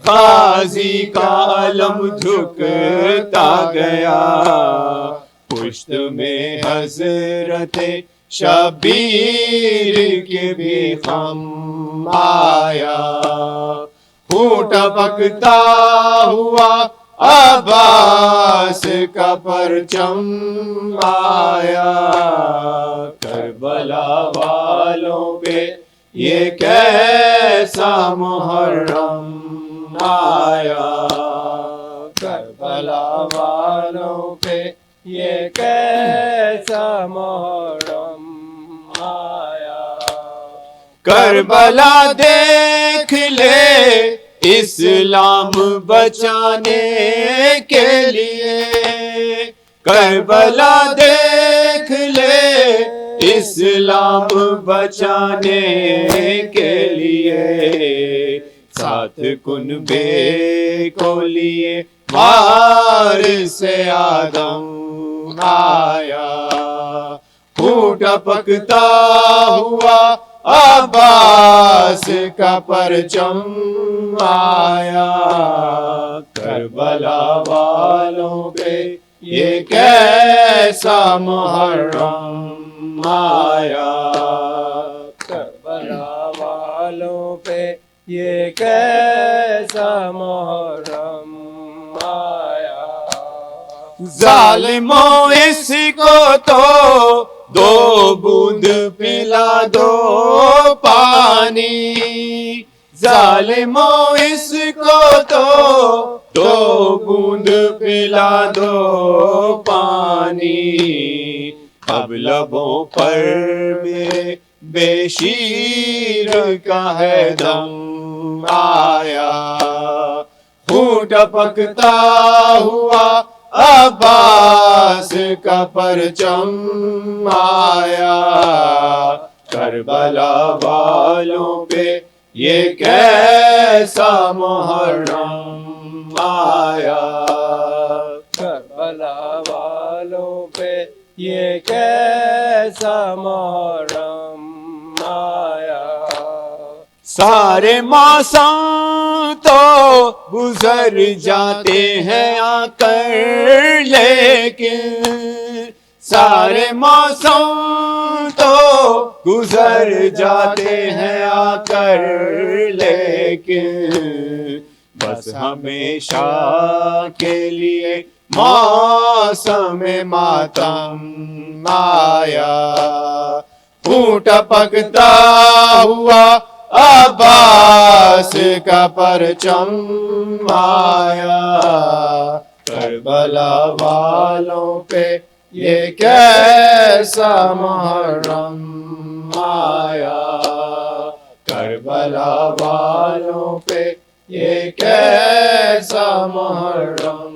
غازی کا علم جھکتا گیا، پشت میں حضرت شبیر کے بھی غم آیا، خون ٹپکتا ہوا عباس کا پرچم آیا، کربلا والوں پہ یہ کیسا محرم آیا، کربلا والوں پہ یہ کیسا محرم آیا، کربلا دیکھ لے اسلام بچانے کے لیے، کربلا دیکھ لے اسلام بچانے کے لیے، ساتھ کنبے کو لیے مار سے آدم آیا، خون ٹپکتا ہوا عباس کا پرچم آیا، کربلا والوں پہ یہ کیسا محرم آیا، کربلا والوں پہ یہ کیسا محرم آیا، ظالموں اس کو تو دو بوند پلا دو پانی، ظالموں اس کو تو دو بوند پلا دو پانی، اب لبوں پر میرے بے شیر کا ہے دم آیا، خون ٹپکتا ہوا عباس کا پرچم آیا، کربلا والوں پہ یہ کیسا محرم آیا، کربلا والوں پہ یہ کیسا محرم آیا، سارے موسم تو گزر جاتے ہیں آ کر، لیکن سارے موسم تو گزر جاتے ہیں آ کر، لیکن بس ہمیشہ کے لیے موسم ماتم آیا، خون ٹپکتا ہوا عباس کا پرچم آیا، کربلا والوں پہ یہ کیسا محرم آیا، کربلا والوں پہ یہ کیسا محرم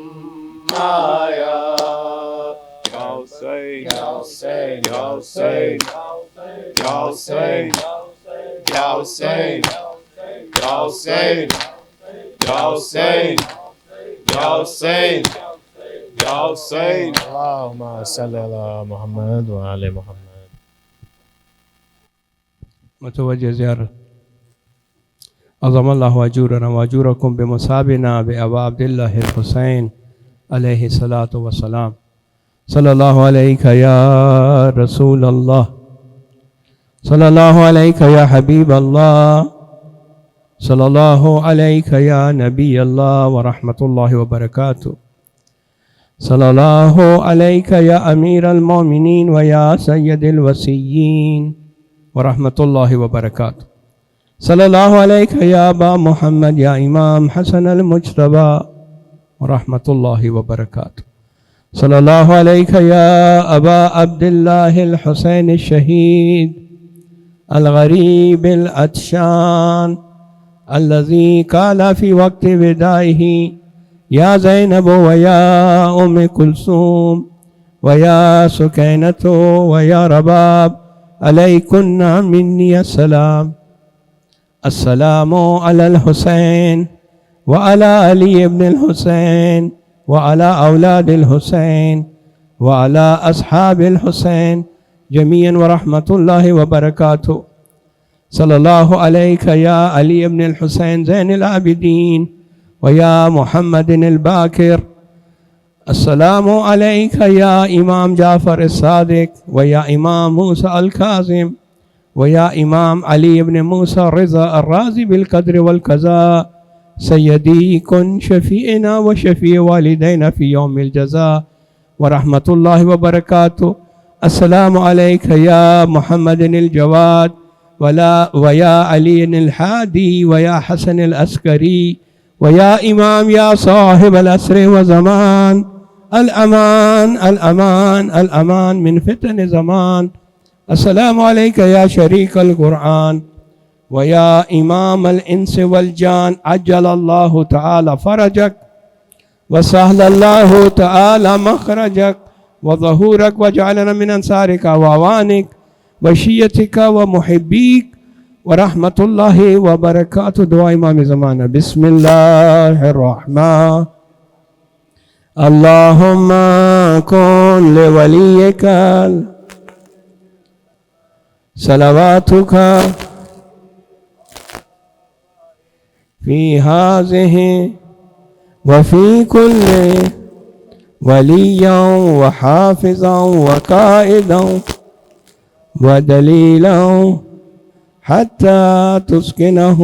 آیا، یا حسین یا حسین یا حسین یا حسین یا حسین یا حسین یا حسین یا حسین یا حسین، اللہم صلی علی محمد وعلی محمد۔ متوجہ زیارت عظم اللہ اجورنا واجورکم بمصابنا بابا عبداللہ الحسین علیہ الصلاۃ والسلام، صلی اللہ علیہ یا رسول اللہ، صلی اللہ علیہ یا حبیب اللہ، صلی اللہ علیہ یا نبی اللہ ورحمۃ اللہ وبرکاتہ، صلی اللہ علیہ یا امیر المومنین و یا سید الوصیین ورحمۃ اللہ وبرکاتہ، صلی اللہ علیہ یا ابا محمد یا امام حسن المجتبی ورحمۃ اللہ وبرکاتہ، صلی اللہ علیہ یا ابا عبداللہ الحسین الشہید الغریب العطشان الذي قال في وقت ودائه يا زينب ويا أم كلثوم ويا سكينة ويا رباب عليكن مني السلام. السلام على الحسين وعلى علي بن الحسين وعلى أولاد الحسين وعلى أصحاب الحسين جميعا ورحمة الله وبركاته. صلى الله عليك يا علي بن الحسين زين العابدين ويا محمد الباكر. السلام عليك يا إمام جعفر الصادق ويا إمام موسى الكاظم ويا إمام علي بن موسى الرضا الرازي بالقدر والقضاء. سيدي كن شفيعنا وشفيع والدينا في يوم الجزاء ورحمة الله وبركاته. السلام عليك يا محمد الجواد ويا علي الحادي ويا حسن العسكري ويا إمام يا صاحب العصر وزمان. الأمان الأمان الأمان من فتن زمان. السلام عليك يا شريك القرآن ويا إمام الإنس والجان. عجل الله تعالى فرجك وسهل الله تعالى مخرجك وظهورك وجعلنا من أنصارك وأعوانك وشيتك ومحبيك ورحمة الله وبركاته. دعاء إمام زمانة. بسم الله الرحمن. اللهم كن لوليك صلواتك في هذه وفي كل وليا وحافظا وقائدا ودليلا حتى تسكنه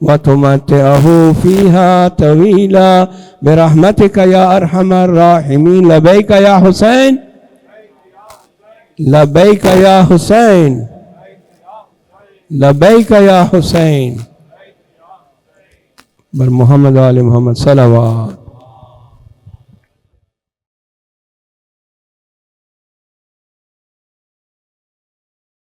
وتمتعه فيها طويلا برحمتك يا أرحم الراحمين. لبيك يا حسين لبيك يا حسين لبيك يا حسين. بر محمد وآل محمد صلوات.